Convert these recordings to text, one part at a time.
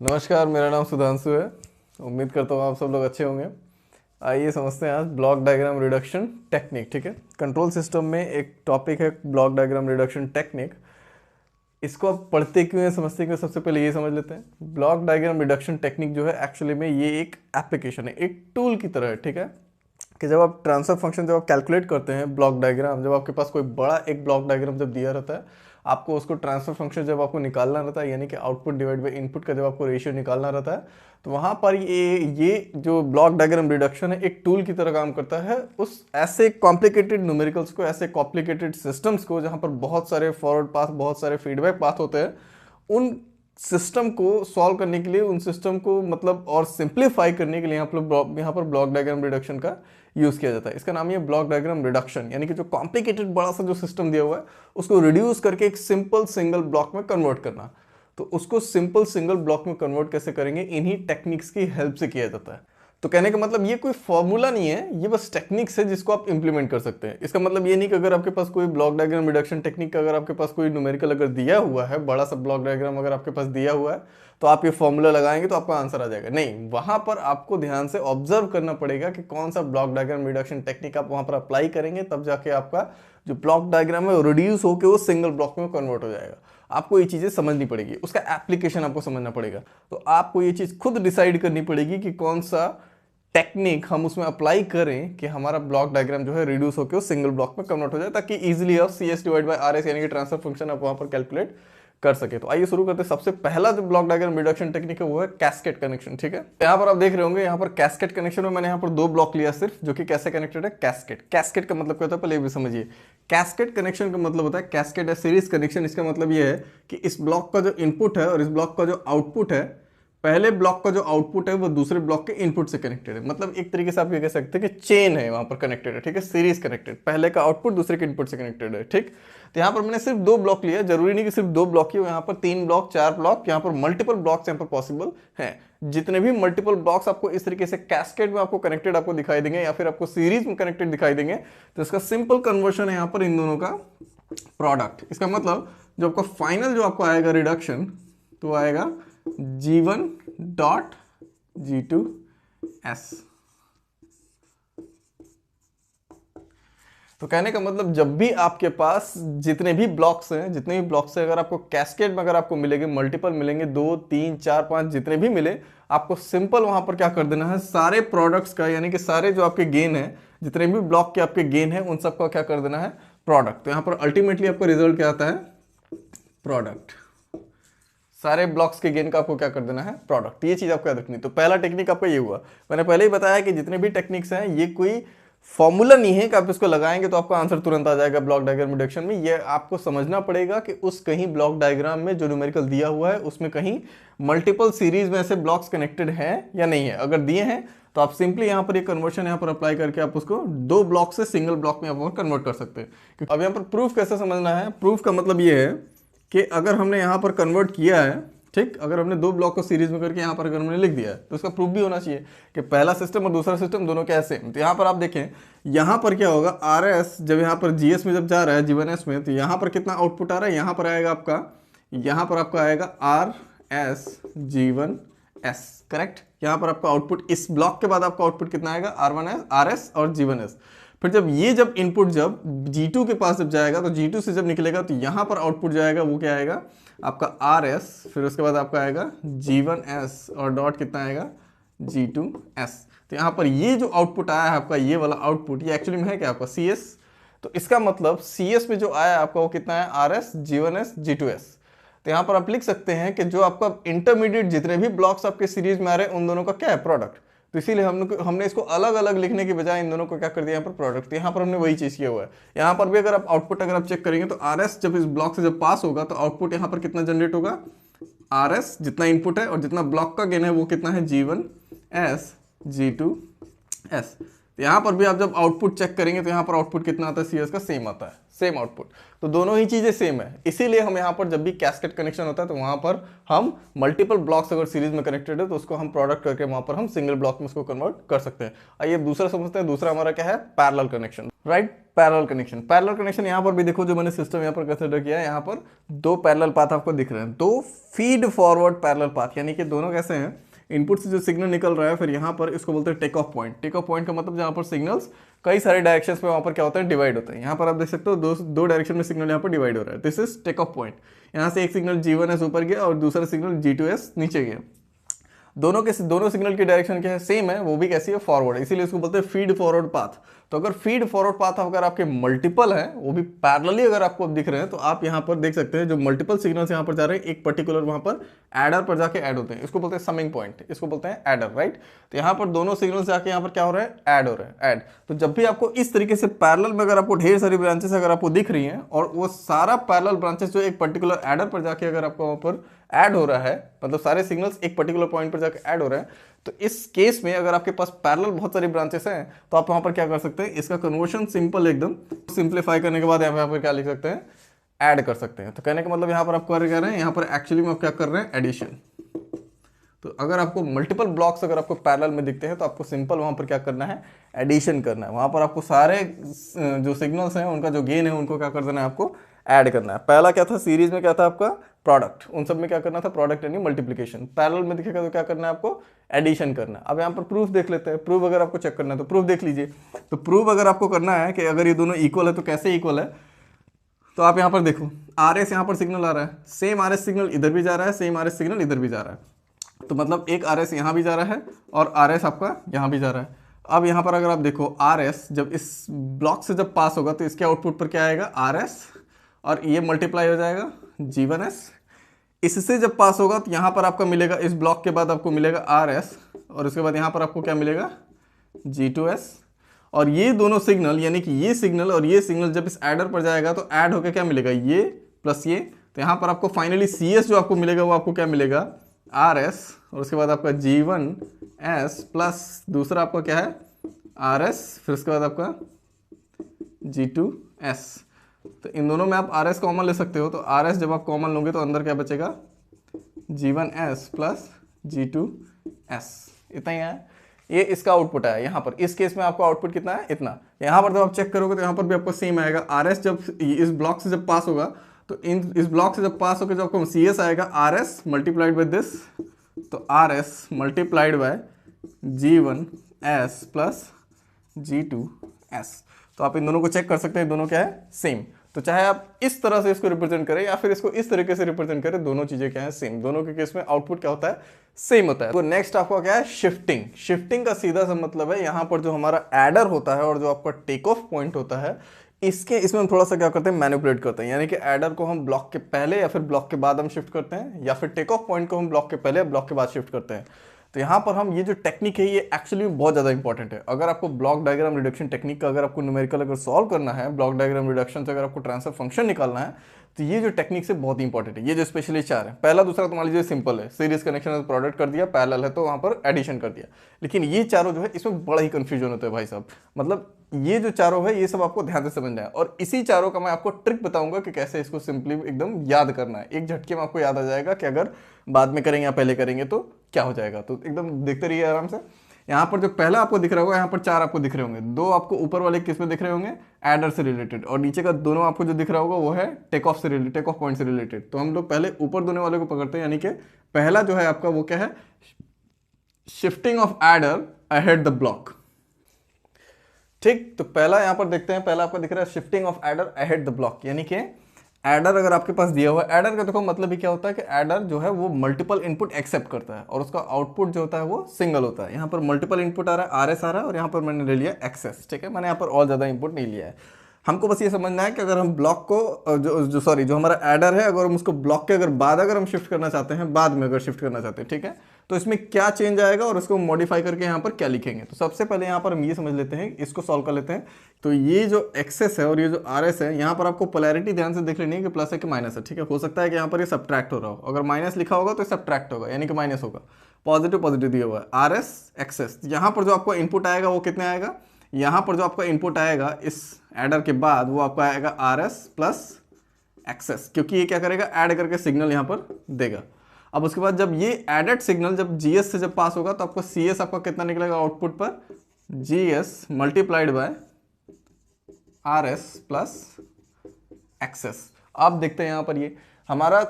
नमस्कार, मेरा नाम सुधांशु है। उम्मीद करता हूँ आप सब लोग अच्छे होंगे। आइए समझते हैं आज ब्लॉक डायग्राम रिडक्शन टेक्निक। ठीक है, कंट्रोल सिस्टम में एक टॉपिक है ब्लॉक डायग्राम रिडक्शन टेक्निक। इसको आप पढ़ते क्यों हैं, समझते क्यों हैं, सबसे पहले ये समझ लेते हैं। ब्लॉक डायग्राम रिडक्शन टेक्निक जो है एक्चुअली में ये एक एप्लीकेशन है, एक टूल की तरह है। ठीक है, कि जब आप ट्रांसफर फंक्शन जब आप कैलकुलेट करते हैं ब्लॉक डायग्राम, जब आपके पास कोई बड़ा एक ब्लॉक डायग्राम जब दिया रहता है, आपको उसको ट्रांसफर फंक्शन जब आपको निकालना रहता है, यानी कि आउटपुट डिवाइड बाय इनपुट का जब आपको रेशियो निकालना रहता है, तो वहाँ पर ये जो ब्लॉक डायग्राम रिडक्शन है एक टूल की तरह काम करता है। उस ऐसे कॉम्प्लिकेटेड न्यूमेरिकल्स को, ऐसे कॉम्प्लिकेटेड सिस्टम्स को जहाँ पर बहुत सारे फॉरवर्ड पाथ, बहुत सारे फीडबैक पाथ होते हैं, उन सिस्टम को सॉल्व करने के लिए, उन सिस्टम को मतलब और सिंप्लीफाई करने के लिए यहाँ पर ब्लॉक डायग्राम रिडक्शन का यूज किया जाता है। इसका नाम है ब्लॉक डायग्राम रिडक्शन, यानी कि जो कॉम्प्लिकेटेड बड़ा सा जो सिस्टम दिया हुआ है उसको रिड्यूस करके एक सिंपल सिंगल ब्लॉक में कन्वर्ट करना। तो उसको सिंपल सिंगल ब्लॉक में कन्वर्ट कैसे करेंगे, इन्हीं टेक्निक्स की हेल्प से किया जाता है। तो कहने का मतलब ये कोई फॉर्मूला नहीं है, ये बस टेक्निक्स है जिसको आप इंप्लीमेंट कर सकते हैं। इसका मतलब ये नहीं कि अगर आपके पास कोई ब्लॉक डायग्राम रिडक्शन टेक्निक का अगर आपके पास कोई न्यूमेरिकल अगर दिया हुआ है, बड़ा सा ब्लॉक डायग्राम अगर आपके पास दिया हुआ है, तो आप ये फॉर्मूला लगाएंगे तो आपका आंसर आ जाएगा। नहीं, वहां पर आपको ध्यान से ऑब्जर्व करना पड़ेगा कि कौन सा ब्लॉक डायग्राम रिडक्शन टेक्निक आप वहां पर अप्लाई करेंगे, तब जाके आपका जो ब्लॉक डायग्राम है वो रिड्यूस होकर वो सिंगल ब्लॉक में कन्वर्ट हो जाएगा। आपको ये चीजें समझनी पड़ेगी, उसका एप्लीकेशन आपको समझना पड़ेगा। तो आपको ये चीज खुद डिसाइड करनी पड़ेगी कि कौन सा टेक्निक हम उसमें अप्लाई करें कि हमारा ब्लॉक डायग्राम जो है रिड्यूस होकर सिंगल ब्लॉक में कन्वर्ट हो जाए, ताकि इजीली आप C S divide by R S यानी कि ट्रांसफर फंक्शन आप वहां पर कैलकुलेट कर सके। तो आइए शुरू करते हैं। सबसे पहला जो ब्लॉक डायग्राम रिडक्शन टेक्निक है वो है कैस्केड कनेक्शन। ठीक है, यहाँ पर आप देख रहे होंगे, यहाँ पर कैस्केड कनेक्शन में मैंने यहाँ पर दो ब्लॉक लिया सिर्फ, जो कि कैसे कनेक्टेड है, कैस्केड। कैस्केड का मतलब क्या होता है पहले ये भी समझिए। कैस्केड कनेक्शन का मतलब होता है, कैस्केड है सीरीज कनेक्शन। इसका मतलब ये है कि इस ब्लॉक का जो इनपुट है और इस ब्लॉक का जो आउटपुट है, पहले ब्लॉक का जो आउटपुट है वो दूसरे ब्लॉक के इनपुट से कनेक्टेड है। मतलब एक तरीके से आप ये कह सकते हैं कि चेन है वहां पर कनेक्टेड है। ठीक है, सीरीज कनेक्टेड, पहले का आउटपुट दूसरे के इनपुट से कनेक्टेड है। ठीक, तो यहाँ पर मैंने सिर्फ दो ब्लॉक लिया, जरूरी नहीं कि सिर्फ दो ब्लॉक ही हो, यहाँ पर 3 ब्लॉक 4 ब्लॉक, यहाँ पर मल्टीपल ब्लॉक्स यहाँ पर पॉसिबल हैं। जितने भी मल्टीपल ब्लॉक्स आपको इस तरीके से कैस्केड में आपको कनेक्टेड आपको दिखाई देंगे या फिर आपको सीरीज में कनेक्टेड दिखाई देंगे, तो इसका सिंपल कन्वर्शन है यहाँ पर इन दोनों का प्रोडक्ट। इसका मतलब जो आपका फाइनल जो आपको आएगा रिडक्शन, तो आएगा G1 डॉट G2S। तो कहने का मतलब जब भी आपके पास जितने भी ब्लॉक्स हैं, जितने भी ब्लॉक्स हैं, अगर आपको कैस्केड में अगर आपको मिलेंगे, मल्टीपल मिलेंगे, 2 3 4 5 जितने भी मिले, आपको सिंपल वहां पर क्या कर देना है, सारे प्रोडक्ट्स का, यानी कि सारे जो आपके गेन है, जितने भी ब्लॉक के आपके गेन है, उन सबका क्या कर देना है, प्रोडक्ट। तो यहां पर अल्टीमेटली आपका रिजल्ट क्या आता है, प्रोडक्ट। सारे ब्लॉक्स के गेन का आपको क्या कर देना है, प्रोडक्ट। ये चीज आपको याद रखनी। तो पहला टेक्निक आपका ये हुआ। मैंने पहले ही बताया कि जितने भी टेक्निक्स हैं ये कोई फॉर्मूला नहीं है कि आप इसको लगाएंगे तो आपका आंसर तुरंत आ जाएगा ब्लॉक डायग्राम रिडक्शन में। ये आपको समझना पड़ेगा कि उस कहीं ब्लॉक डायग्राम में जो न्यूमेरिकल दिया हुआ है उसमें कहीं मल्टीपल सीरीज में ऐसे ब्लॉक्स कनेक्टेड हैं या नहीं है। अगर दिए हैं तो आप सिंपली यहाँ पर ये कन्वर्शन यहाँ पर अप्लाई करके आप उसको दो ब्लॉक से सिंगल ब्लॉक में आप कन्वर्ट कर सकते हैं। अब यहाँ पर प्रूफ कैसे समझना है, प्रूफ का मतलब ये है कि अगर हमने यहाँ पर कन्वर्ट किया है, ठीक, अगर हमने दो ब्लॉक को सीरीज में करके यहाँ पर अगर हमने लिख दिया है, तो उसका प्रूफ भी होना चाहिए कि पहला सिस्टम और दूसरा सिस्टम दोनों क्या है सेम। तो यहाँ पर आप देखें, यहाँ पर क्या होगा, आर एस जब यहाँ पर जीएस में जब जा रहा है, G1S में, तो यहाँ पर कितना आउटपुट आ रहा है, यहाँ पर आएगा आपका, यहाँ पर आपका आएगा आर एस G1S, करेक्ट। यहाँ पर आपका आउटपुट, इस ब्लॉक के बाद आपका आउटपुट कितना आएगा, R1S, RS और G1S। फिर जब इनपुट जब G2 के पास जब जाएगा, तो G2 से जब निकलेगा तो यहाँ पर आउटपुट जाएगा, वो क्या आएगा आपका RS, फिर उसके बाद आपका आएगा G1S और डॉट कितना आएगा, G2S। तो यहाँ पर ये जो आउटपुट आया है आपका, ये वाला आउटपुट, ये एक्चुअली में है क्या आपका CS। तो इसका मतलब CS में जो आया आपका वो कितना है, RS G1S G2S। तो यहाँ पर आप लिख सकते हैं कि जो आपका इंटरमीडिएट जितने भी ब्लॉक्स आपके सीरीज में आ रहे हैं उन दोनों का क्या है, प्रोडक्ट। तो इसीलिए हमने इसको अलग अलग लिखने के बजाय इन दोनों को क्या कर दिया, यहाँ पर प्रोडक्ट। यहाँ पर हमने वही चीज किया हुआ है। यहाँ पर भी अगर आप आउटपुट अगर आप चेक करेंगे तो RS जब इस ब्लॉक से जब पास होगा तो आउटपुट यहाँ पर कितना जनरेट होगा, RS जितना इनपुट है और जितना ब्लॉक का गेन है वो कितना है, G1S G2S। तो यहाँ पर भी आप जब आउटपुट चेक करेंगे तो यहाँ पर आउटपुट कितना आता है, CS का सेम आता है, सेम आउटपुट। तो दोनों ही चीजें सेम है, इसीलिए हम यहाँ पर जब भी कैस्केड कनेक्शन होता है तो वहाँ पर हम मल्टीपल ब्लॉक्स अगर सीरीज में कनेक्टेड है तो उसको हम प्रोडक्ट करके वहाँ पर हम सिंगल ब्लॉक में उसको कन्वर्ट कर सकते हैं। आइए अब दूसरा समझते हैं। दूसरा हमारा क्या है, parallel connection, right. Parallel connection, parallel connection यहाँ पर भी देखो जो मैंने सिस्टम यहाँ पर कंसिडर किया है, यहाँ पर दो पैरेलल पाथ आपको दिख रहे हैं, दो फीड फॉरवर्ड पैरेलल पाथ, यानी कि दोनों कैसे हैं, इनपुट से जो सिग्नल निकल रहा है फिर यहाँ पर इसको बोलते हैं take off point. Take off point का मतलब जहाँ पर सिग्नल्स कई सारे डायरेक्शंस में वहाँ पर क्या होता है, डिवाइड होता है। यहाँ पर आप देख सकते हो दो डायरेक्शन में सिग्नल यहाँ पर डिवाइड हो रहा है, this is take off point. यहाँ से एक सिग्नल G1S ऊपर गया और दूसरा सिग्नल G2S नीचे गया। दोनों सिग्नल की डायरेक्शन क्या है, सेम है, वो भी कैसी है, फॉरवर्ड है, इसीलिए इसको बोलते हैं फीड फॉरवर्ड पाथ। तो अगर फीड फॉरवर्ड पाथ अगर आपके मल्टीपल है, वो भी पैरेलली अगर आपको दिख रहे हैं, तो आप यहाँ पर देख सकते हैं जो मल्टीपल सिग्नल्स यहाँ पर जा रहे हैं एक पर्टिकुलर वहां पर एडर पर जाके ऐड होते हैं, इसको बोलते हैं समिंग पॉइंट, इसको बोलते हैं एडर, राइट। तो यहाँ पर दोनों सिग्नल्स जाके यहाँ पर क्या हो रहा है, ऐड हो रहा है, ऐड। तो जब भी आपको इस तरीके से पैरेलल में अगर आपको ढेर सारी ब्रांचेस अगर आपको दिख रही हैं और वो सारा पैरेलल ब्रांचेस जो एक पर्टिकुलर एडर पर जाके अगर आपको वहां पर ऐड हो रहा है, मतलब सारे सिग्नल्स एक पर्टिकुलर पॉइंट पर जाकर ऐड हो रहे हैं, तो इस केस में अगर आपके पास पैरेलल बहुत सारी ब्रांचेस हैं तो आप वहां पर क्या कर सकते हैं, इसका कन्वर्शन सिंपल एकदम सिंप्लीफाई करने के बाद यहाँ पर क्या लिख सकते हैं, ऐड कर सकते हैं। तो कहने का मतलब यहाँ पर आप कर रहे हैं, यहाँ पर एक्चुअली में आप क्या कर रहे हैं, एडिशन। तो अगर आपको मल्टीपल ब्लॉक्स अगर आपको पैरेलल में दिखते हैं तो आपको सिंपल वहां पर क्या करना है, एडिशन करना है। वहां पर आपको सारे जो सिग्नल्स हैं उनका जो गेन है उनको क्या कर देना है, आपको ऐड करना है। पहला क्या था, सीरीज में क्या था आपका प्रोडक्ट, उन सब में क्या करना था, प्रोडक्ट यानी मल्टीप्लिकेशन। पैरेलल में दिखेगा तो क्या करना है, आपको एडिशन करना है। अब यहाँ पर प्रूफ देख लेते हैं, प्रूफ अगर आपको चेक करना है तो प्रूफ देख लीजिए। तो प्रूफ अगर आपको करना है कि अगर ये दोनों इक्वल है तो कैसे इक्वल है, तो आप यहाँ पर देखो RS यहाँ पर सिग्नल आ रहा है, सेम RS सिग्नल इधर भी जा रहा है, सेम RS सिग्नल इधर भी जा रहा है। तो मतलब एक RS यहाँ भी जा रहा है और RS आपका यहाँ भी जा रहा है। अब यहाँ पर अगर आप देखो RS जब इस ब्लॉक से जब पास होगा तो इसके आउटपुट पर क्या आएगा, RS, और ये मल्टीप्लाई हो जाएगा G1S। इससे जब पास होगा तो यहाँ पर आपका मिलेगा, इस ब्लॉक के बाद आपको मिलेगा RS और उसके बाद यहाँ पर आपको क्या मिलेगा, G2S। और ये दोनों सिग्नल यानी कि ये सिग्नल और ये सिग्नल जब इस एडर पर जाएगा तो ऐड होकर क्या मिलेगा, ये प्लस ये। तो यहाँ पर आपको फाइनली CS जो आपको मिलेगा वो आपको क्या मिलेगा, RS, और उसके बाद आपका G1S प्लस दूसरा आपका क्या है, RS, फिर उसके बाद आपका G2S। तो इन दोनों में आप RS कॉमन ले सकते हो। तो RS जब आप कॉमन लोगे तो अंदर क्या बचेगा, G1S प्लस G2S, इतना ही है। ये इसका आउटपुट है। यहाँ पर इस केस में आपको आउटपुट कितना है, इतना। यहाँ पर जब आप चेक करोगे तो यहाँ पर भी आपको सेम आएगा। RS जब इस ब्लॉक से जब पास होगा तो इस ब्लॉक से जब पास होकर जब आपको CS आएगा, RS मल्टीप्लाइड बाई दिस, तो RS multiplied by G1S plus G2S। तो आप इन दोनों को चेक कर सकते हैं, दोनों क्या है, सेम। तो चाहे आप इस तरह से इसको रिप्रेजेंट करें या फिर इसको इस तरीके से रिप्रेजेंट करें, दोनों चीजें क्या है, सेम। दोनों के केस में आउटपुट क्या होता है, सेम होता है। तो नेक्स्ट आपका क्या है, शिफ्टिंग। शिफ्टिंग का सीधा सा मतलब है यहाँ पर जो हमारा एडर होता है और जो आपका टेक ऑफ पॉइंट होता है, इसमें हम थोड़ा सा क्या करते हैं, मैनिपुलेट करते हैं। यानी कि एडर को हम ब्लॉक के पहले या फिर ब्लॉक के बाद हम शिफ्ट करते हैं, या फिर टेक ऑफ पॉइंट को हम ब्लॉक के पहले या ब्लॉक के बाद शिफ्ट करते हैं। तो यहाँ पर हम ये जो टेक्निक है ये एक्चुअली बहुत ज़्यादा इंपॉर्टेंट है। अगर आपको ब्लॉक डायग्राम रिडक्शन टेक्निक का अगर आपको न्यूमेरिकल अगर सॉल्व करना है, ब्लॉक डायग्राम रिडक्शन से अगर आपको ट्रांसफर फंक्शन निकालना है, तो ये जो टेक्निक से बहुत इंपॉर्टेंट है। ये जो स्पेशली चार है, पहला दूसरा तो मान लीजिए सिंपल है, सीरीज कनेक्शन प्रोडक्ट कर दिया, पैरेलल है तो वहाँ पर एडिशन कर दिया। लेकिन ये चारों जो है इसमें बड़ा ही कंफ्यूजन होता है भाई साहब। मतलब ये जो चारों है ये सब आपको ध्यान से समझना है, और इसी चारों का मैं आपको ट्रिक बताऊंगा कि कैसे इसको सिंपली एकदम याद करना है। एक झटके में आपको याद आ जाएगा कि अगर बाद में करेंगे या पहले करेंगे तो क्या हो जाएगा। तो एकदम देखते रहिए आराम से। यहाँ पर जो पहला आपको दिख रहा होगा, यहाँ पर चार आपको दिख रहे होंगे, दो आपको ऊपर वाले किस में दिख रहे होंगे, एडर से रिलेटेड, और नीचे का दोनों आपको जो दिख रहा होगा वो है टेक ऑफ से रिलेटेड, टेक ऑफ पॉइंट से रिलेटेड। तो हम लोग पहले ऊपर दोनों वाले को पकड़ते हैं, यानी कि पहला जो है आपका वो क्या है, shifting of adder ahead the block. ठीक, तो पहला यहाँ पर देखते हैं, पहला आपको दिख रहा है shifting of adder ahead the block. यानी कि एडर अगर आपके पास दिया हुआ है, एडर का देखो मतलब ही क्या होता है कि एडर जो है वो मल्टीपल इनपुट एक्सेप्ट करता है और उसका आउटपुट जो होता है वो सिंगल होता है। यहाँ पर मल्टीपल इनपुट आ रहा है, आरएस आ रहा है, और यहाँ पर मैंने ले लिया एक्सेस। ठीक है, मैंने यहाँ पर और ज़्यादा इनपुट नहीं लिया है। हमको बस ये समझना है कि अगर हम ब्लॉक को जो हमारा एडर है, अगर हम उसको ब्लॉक के अगर बाद अगर हम शिफ्ट करना चाहते हैं, बाद में अगर शिफ्ट करना चाहते हैं, ठीक है, तो इसमें क्या चेंज आएगा और उसको मॉडिफाई करके यहाँ पर क्या लिखेंगे। तो सबसे पहले यहाँ पर हम ये समझ लेते हैं, इसको सॉल्व कर लेते हैं। तो ये जो एक्सेस है और ये जो आरएस है, यहाँ पर आपको पोलैरिटी ध्यान से देख लेनी है कि प्लस है कि माइनस है। ठीक है, हो सकता है कि यहाँ पर ये सब्ट्रैक्ट हो रहा हो, अगर माइनस लिखा होगा तो सब्ट्रैक्ट होगा, यानी कि माइनस होगा। पॉजिटिव पॉजिटिव दिया हुआ है, आरएस एक्सेस। यहाँ पर जो आपको इनपुट आएगा वो कितने आएगा, यहाँ पर जो आपका इनपुट आएगा इस एडर के बाद वो आपका आएगा आर एस प्लस एक्सेस, क्योंकि ये क्या करेगा, ऐड करके सिग्नल यहाँ पर देगा। अब उसके बाद जब ये एडेड सिग्नल जब जीएस से जब पास होगा तो आपका सीएस आपका कितना निकलेगा आउटपुट पर, GS multiplied by R S plus XS. अब देखते हैं यहाँ पर ये हमारा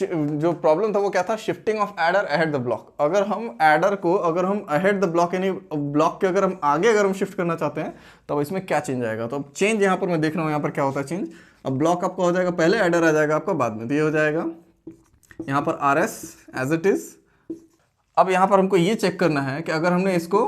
जो प्रॉब्लम था वो क्या था, shifting of adder ahead the block. अगर हम एडर को अगर हम अहेड द ब्लॉक यानी ब्लॉक के अगर हम आगे अगर हम शिफ्ट करना चाहते हैं तो अब इसमें क्या चेंज आएगा। तो अब चेंज यहाँ पर मैं देख रहा हूँ यहाँ पर क्या होता है चेंज। अब ब्लॉक आपका हो जाएगा पहले, एडर आ जाएगा आपका बाद में, तो ये हो जाएगा यहाँ पर R S as it is. अब यहाँ पर हमको ये चेक करना है कि अगर हमने इसको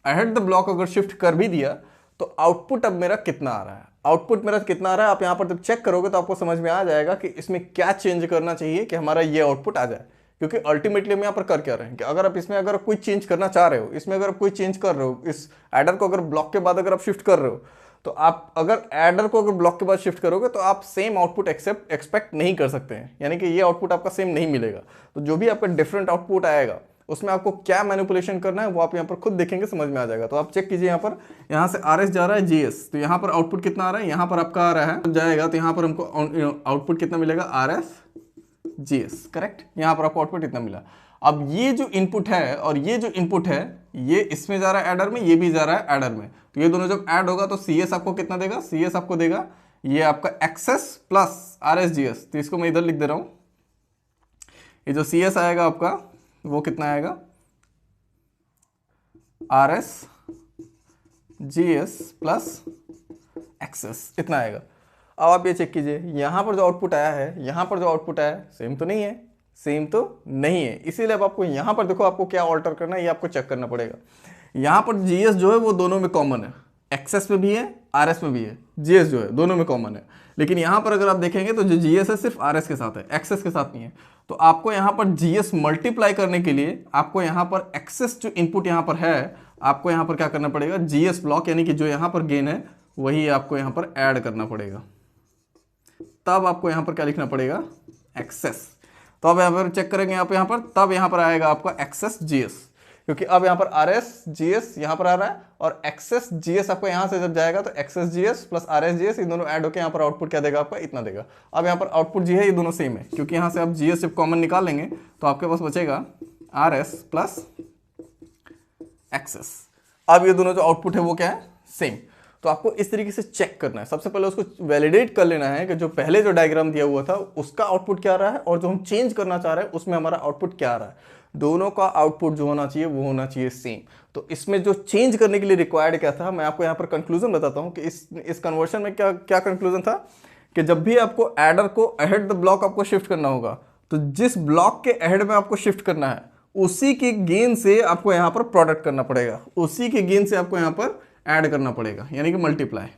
अहेड द ब्लॉक अगर शिफ्ट कर भी दिया तो आउटपुट अब मेरा कितना आ रहा है, आउटपुट मेरा कितना आ रहा है। आप यहाँ पर जब चेक करोगे तो आपको समझ में आ जाएगा कि इसमें क्या चेंज करना चाहिए कि हमारा ये आउटपुट आ जाए। क्योंकि अल्टीमेटली हम यहाँ पर कर क्या रहे हैं कि अगर आप इसमें अगर कोई चेंज करना चाह रहे हो, इसमें अगर आप कोई चेंज कर रहे हो, इस एडर को अगर ब्लॉक के बाद अगर आप शिफ्ट कर रहे हो, तो आप अगर एडर को अगर ब्लॉक के बाद शिफ्ट करोगे तो आप सेम आउटपुट एक्सपेक्ट नहीं कर सकते हैं, यानी कि ये आउटपुट आपका सेम नहीं मिलेगा। तो जो भी आपका डिफरेंट आउटपुट आएगा उसमें आपको क्या मैनिपुलेशन करना है वो आप यहाँ पर खुद देखेंगे, समझ में आ जाएगा। तो आप चेक कीजिए यहाँ पर, यहाँ से आर एस जा रहा है जीएस, तो यहाँ पर आउटपुट कितना आ रहा है, यहाँ पर आपका आ रहा है जाएगा, तो यहाँ पर हमको आउटपुट कितना मिलेगा, आर एस जीएस, करेक्ट। यहाँ पर आपको आउटपुट इतना मिला। अब ये जो इनपुट है और ये जो इनपुट है ये इसमें जा रहा है एडर में, ये भी जा रहा है एडर में, तो ये दोनों जब ऐड होगा तो सीएस आपको कितना देगा, सीएस आपको देगा ये आपका XS plus R S GS. तो इसको मैं इधर लिख दे रहा हूं, ये जो सीएस आएगा आपका वो कितना आएगा, R S GS plus XS, इतना आएगा। अब आप ये चेक कीजिए यहां पर जो आउटपुट आया है, यहां पर जो आउटपुट आया है सेम तो नहीं है, सेम तो नहीं है। इसीलिए अब आपको यहां पर देखो आपको क्या ऑल्टर करना है ये आपको चेक करना पड़ेगा। यहां पर जीएस जो है वो दोनों में कॉमन है, एक्सेस में भी है आरएस में भी है, जीएस जो है दोनों में कॉमन है। लेकिन यहां पर अगर आप देखेंगे तो जो जीएस है सिर्फ आरएस के साथ है, एक्सेस के साथ नहीं है। तो आपको यहां पर जीएस मल्टीप्लाई करने के लिए आपको यहां पर एक्सेस जो इनपुट यहां पर है आपको यहां पर क्या करना पड़ेगा, जीएस ब्लॉक यानी कि जो यहां पर गेन है वही आपको यहां पर ऐड करना पड़ेगा। तब आपको यहां पर क्या लिखना पड़ेगा, एक्सेस। तो अब यहाँ पर चेक करेंगे आप यहाँ पर, तब यहाँ पर आएगा आपका एक्सेस जीएस, क्योंकि अब यहाँ पर आर एस जीएस यहाँ पर आ रहा है और एक्सेस जीएस आपको यहाँ से जब जाएगा तो XS GS plus R S GS ये दोनों ऐड होकर यहाँ पर आउटपुट क्या देगा आपका, इतना देगा। अब यहाँ पर आउटपुट जी है ये दोनों सेम है, क्योंकि यहाँ से आप जीएस जब कॉमन निकाल लेंगे तो आपके पास बचेगा आर एस प्लस एक्सेस। अब ये दोनों जो आउटपुट है वो क्या है, सेम। तो आपको इस तरीके से चेक करना है, सबसे पहले उसको वैलिडेट कर लेना है कि जो पहले जो डायग्राम दिया हुआ था उसका आउटपुट क्या आ रहा है और जो हम चेंज करना चाह रहे हैं उसमें हमारा आउटपुट क्या आ रहा है। दोनों का आउटपुट जो होना चाहिए वो होना चाहिए सेम। तो इसमें जो चेंज करने के लिए रिक्वायर्ड क्या था, मैं आपको यहाँ पर कंक्लूजन बताता हूँ कि इस कन्वर्शन में क्या क्या कंक्लूजन था कि जब भी आपको एडर को अहेड द ब्लॉक आपको शिफ्ट करना होगा तो जिस ब्लॉक के अहेड में आपको शिफ्ट करना है उसी के गेन से आपको यहाँ पर प्रोडक्ट करना पड़ेगा, उसी के गेन से आपको यहाँ पर ऐड करना पड़ेगा, यानी कि मल्टीप्लाई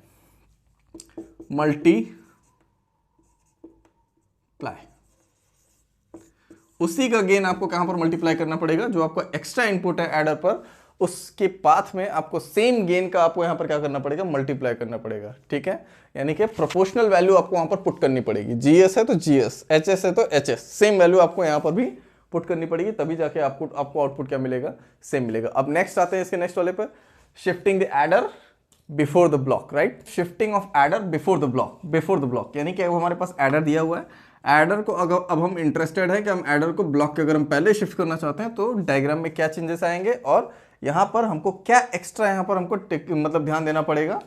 उसी का गेन आपको कहां पर मल्टीप्लाई करना पड़ेगा, जो आपका एक्स्ट्रा इनपुट है एडर पर उसके पाथ में आपको सेम गेन का आपको यहां पर क्या करना पड़ेगा, मल्टीप्लाई करना पड़ेगा। ठीक है, यानी कि प्रोपोर्शनल वैल्यू आपको वहां पर पुट करनी पड़ेगी, जीएस है तो जीएस, एचएस है तो एचएस, सेम वैल्यू आपको यहां पर भी पुट करनी पड़ेगी, तभी जाके आपको आउटपुट क्या मिलेगा, सेम मिलेगा। अब नेक्स्ट आते हैं इसके नेक्स्ट वाले पर, shifting the adder before the block, right. Shifting of adder before the block यानी कि हमारे पास एडर दिया हुआ है, एडर को अगर अब हम इंटरेस्टेड है कि हम एडर को ब्लॉक के अगर हम पहले शिफ्ट करना चाहते हैं तो डायग्राम में क्या चेंजेस आएंगे और यहाँ पर हमको क्या एक्स्ट्रा यहाँ पर हमको मतलब ध्यान देना पड़ेगा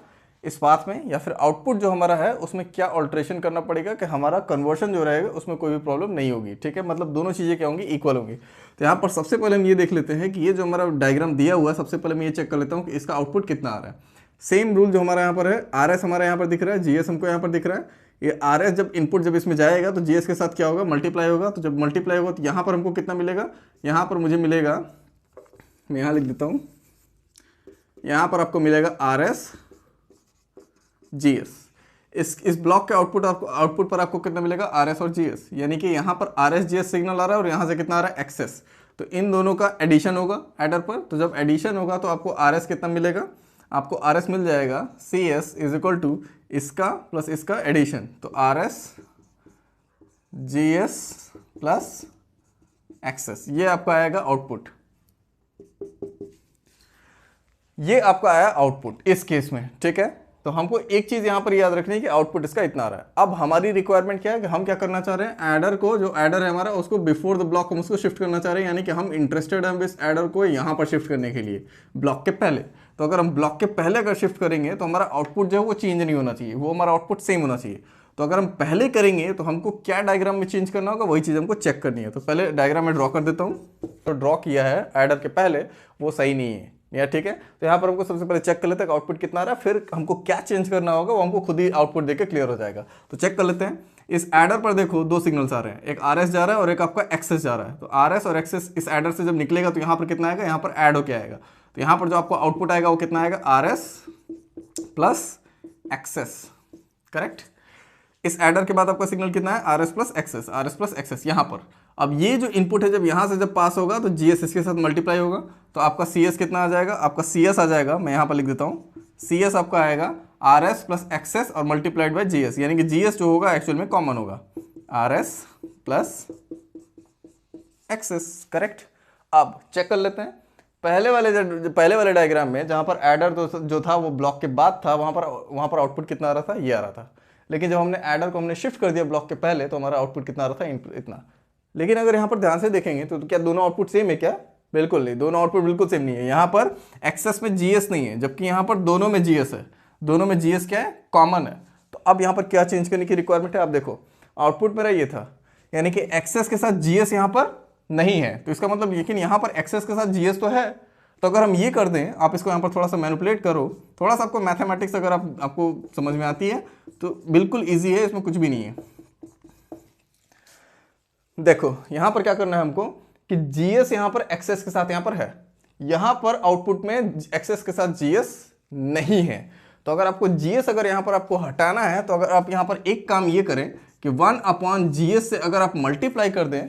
इस पाथ में, या फिर आउटपुट जो हमारा है उसमें क्या ऑल्ट्रेशन करना पड़ेगा कि हमारा कन्वर्शन जो रहेगा उसमें कोई भी प्रॉब्लम नहीं होगी। ठीक है, मतलब दोनों चीज़ें क्या होंगी, इक्वल होंगी। तो यहाँ पर सबसे पहले हम ये देख लेते हैं कि ये जो हमारा डायग्राम दिया हुआ है, सबसे पहले मैं ये चेक कर लेता हूँ कि इसका आउटपुट कितना आ रहा है। सेम रूल जो हमारा यहाँ पर है, आर एस हमारा यहाँ पर दिख रहा है, जीएस हमको यहाँ पर दिख रहा है। ये आर एस जब इनपुट जब इसमें जाएगा तो जीएस के साथ क्या होगा, मल्टीप्लाई होगा। तो जब मल्टीप्लाई होगा तो यहाँ पर हमको कितना मिलेगा, यहाँ पर मुझे मिलेगा, मैं यहाँ लिख देता हूँ, यहाँ पर आपको मिलेगा आर एस जीएस। इस ब्लॉक के आउटपुट पर आपको कितना मिलेगा, आर एस और जीएस, यानी कि यहाँ पर आर एस जीएस सिग्नल आ रहा है और यहाँ से कितना आ रहा है, एक्सेस। तो इन दोनों का एडिशन होगा एडर पर, तो जब एडिशन होगा तो आपको आर एस कितना मिलेगा, आपको आर एस मिल जाएगा C S is equal to इसका प्लस इसका एडिशन, तो R S G S plus XS, ये आपका आएगा आउटपुट। ये आपका आया आउटपुट इस केस में, ठीक है। तो हमको एक चीज यहां पर याद रखनी है कि आउटपुट इसका इतना आ रहा है। अब हमारी रिक्वायरमेंट क्या है कि हम क्या करना चाह रहे हैं, एडर को, जो एडर है हमारा उसको बिफोर द ब्लॉक हम उसको शिफ्ट करना चाह रहे हैं, यानी कि हम इंटरेस्टेड हैं इस एडर को यहां पर शिफ्ट करने के लिए ब्लॉक के पहले। तो अगर हम ब्लॉक के पहले अगर शिफ्ट करेंगे तो हमारा आउटपुट जो है वो चेंज नहीं होना चाहिए, वो हमारा आउटपुट सेम होना चाहिए। तो अगर हम पहले करेंगे तो हमको क्या डायग्राम में चेंज करना होगा, वही चीज हमको चेक करनी है। तो पहले डायग्राम में ड्रॉ कर देता हूं। तो ड्रॉ किया है एडर के पहले, वो सही नहीं है या ठीक है। तो यहाँ पर हमको सबसे पहले चेक कर लेते हैं आउटपुट कितना आ रहा है, फिर हमको क्या चेंज करना होगा वो हमको खुद ही आउटपुट देके क्लियर हो जाएगा। तो चेक कर लेते हैं। इस एडर पर देखो दो सिग्नल्स आ रहे हैं, एक आरएस जा रहा है और एक आपका एक्सेस जा रहा है। तो आरएस और एक्सेस इस एडर से जब निकलेगा तो यहाँ पर कितना आएगा, यहाँ पर ऐड होके आएगा। तो यहाँ पर जो आपको आउटपुट आएगा वो कितना आएगा, आरएस प्लस एक्सेस, करेक्ट। इस एडर के बाद आपका सिग्नल कितना है, RS plus XS, RS plus XS यहाँ पर। अब ये जो इनपुट है जब यहाँ से जब पास होगा तो जीएस इसके साथ मल्टीप्लाई होगा, तो आपका सीएस कितना आ जाएगा, आपका सीएस आ जाएगा, मैं यहाँ पर लिख देता हूँ, सीएस आपका आएगा आरएस प्लस एक्सेस और मल्टीप्लाइड बाय जीएस, यानी कि जीएस जो होगा एक्चुअल में कॉमन होगा, आरएस प्लस एक्सेस, करेक्ट। अब चेक कर लेते हैं पहले वाले डायग्राम में जहाँ पर एडर जो था वो ब्लॉक के बाद था, वहाँ पर आउटपुट कितना आ रहा था, ये आ रहा था। लेकिन जब हमने एडर को हमने शिफ्ट कर दिया ब्लॉक के पहले तो हमारा आउटपुट कितना आ रहा था, इतना। लेकिन अगर यहाँ पर ध्यान से देखेंगे तो क्या दोनों आउटपुट सेम है क्या, बिल्कुल नहीं, दोनों आउटपुट बिल्कुल सेम नहीं है। यहाँ पर एक्सेस में जीएस नहीं है, जबकि यहाँ पर दोनों में जीएस है। दोनों में जीएस क्या है, कॉमन है। तो अब यहाँ पर क्या चेंज करने की रिक्वायरमेंट है, आप देखो आउटपुट मेरा ये था, यानी कि एक्सेस के साथ जीएस यहाँ पर नहीं है, तो इसका मतलब लेकिन यहाँ पर एक्सेस के साथ जीएस तो है। तो अगर हम ये कर दें, आप इसको यहाँ पर थोड़ा सा मैनिपुलेट करो, थोड़ा सा आपको मैथमेटिक्स अगर आपको समझ में आती है तो बिल्कुल इजी है, इसमें कुछ भी नहीं है। देखो यहां पर क्या करना है हमको कि जीएस यहां पर एक्सेस के साथ यहां पर है, यहां पर आउटपुट में एक्सेस के साथ जीएस नहीं है। तो अगर आपको जीएस अगर यहां पर आपको हटाना है तो अगर आप यहां पर एक काम ये करें कि 1/GS से अगर आप मल्टीप्लाई कर दें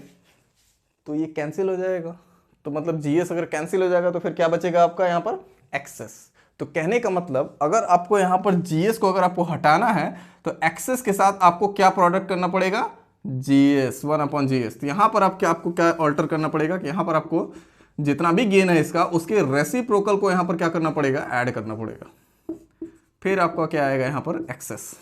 तो ये कैंसिल हो जाएगा। तो मतलब जीएस अगर कैंसिल हो जाएगा तो फिर क्या बचेगा आपका यहाँ पर, एक्सेस। तो कहने का मतलब अगर आपको यहाँ पर जीएस को अगर आपको हटाना है तो एक्सेस के साथ आपको क्या प्रोडक्ट करना पड़ेगा, जीएस 1/GS। तो यहाँ पर आपको क्या ऑल्टर करना पड़ेगा कि यहाँ पर आपको जितना भी गेन है इसका उसके रेसिप्रोकल को यहाँ पर क्या करना पड़ेगा, ऐड करना पड़ेगा। फिर आपका क्या आएगा यहाँ पर, एक्सेस।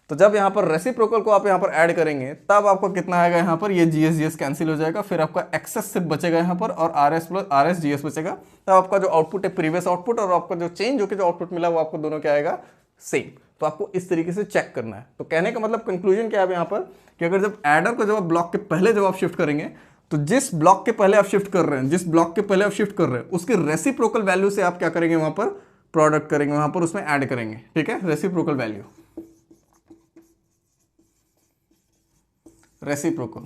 तो जब यहाँ पर रेसिप्रोकल को आप यहाँ पर ऐड करेंगे तब आपको कितना आएगा यहाँ पर, ये जीएस जीएस कैंसिल हो जाएगा, फिर आपका एक्सेस सिर्फ बचेगा यहाँ पर और आरएस प्लस आरएस जीएस बचेगा। तब आपका जो आउटपुट है प्रीवियस आउटपुट और आपका जो चेंज होकर जो आउटपुट मिला वो आपको दोनों क्या आएगा, सेम। तो आपको इस तरीके से चेक करना है। तो कहने का मतलब कंक्लूजन क्या है यहाँ पर कि अगर जब एडर को जब आप ब्लॉक के पहले जब आप शिफ्ट करेंगे तो जिस ब्लॉक के पहले आप शिफ्ट कर रहे हैं, जिस ब्लॉक के पहले आप शिफ्ट कर रहे हैं उसके रेसिप्रोकल वैल्यू से आप क्या करेंगे, वहां पर प्रोडक्ट करेंगे, वहां पर उसमें ऐड करेंगे, ठीक है। रेसिप्रोकल वैल्यू, रेसिप्रोकल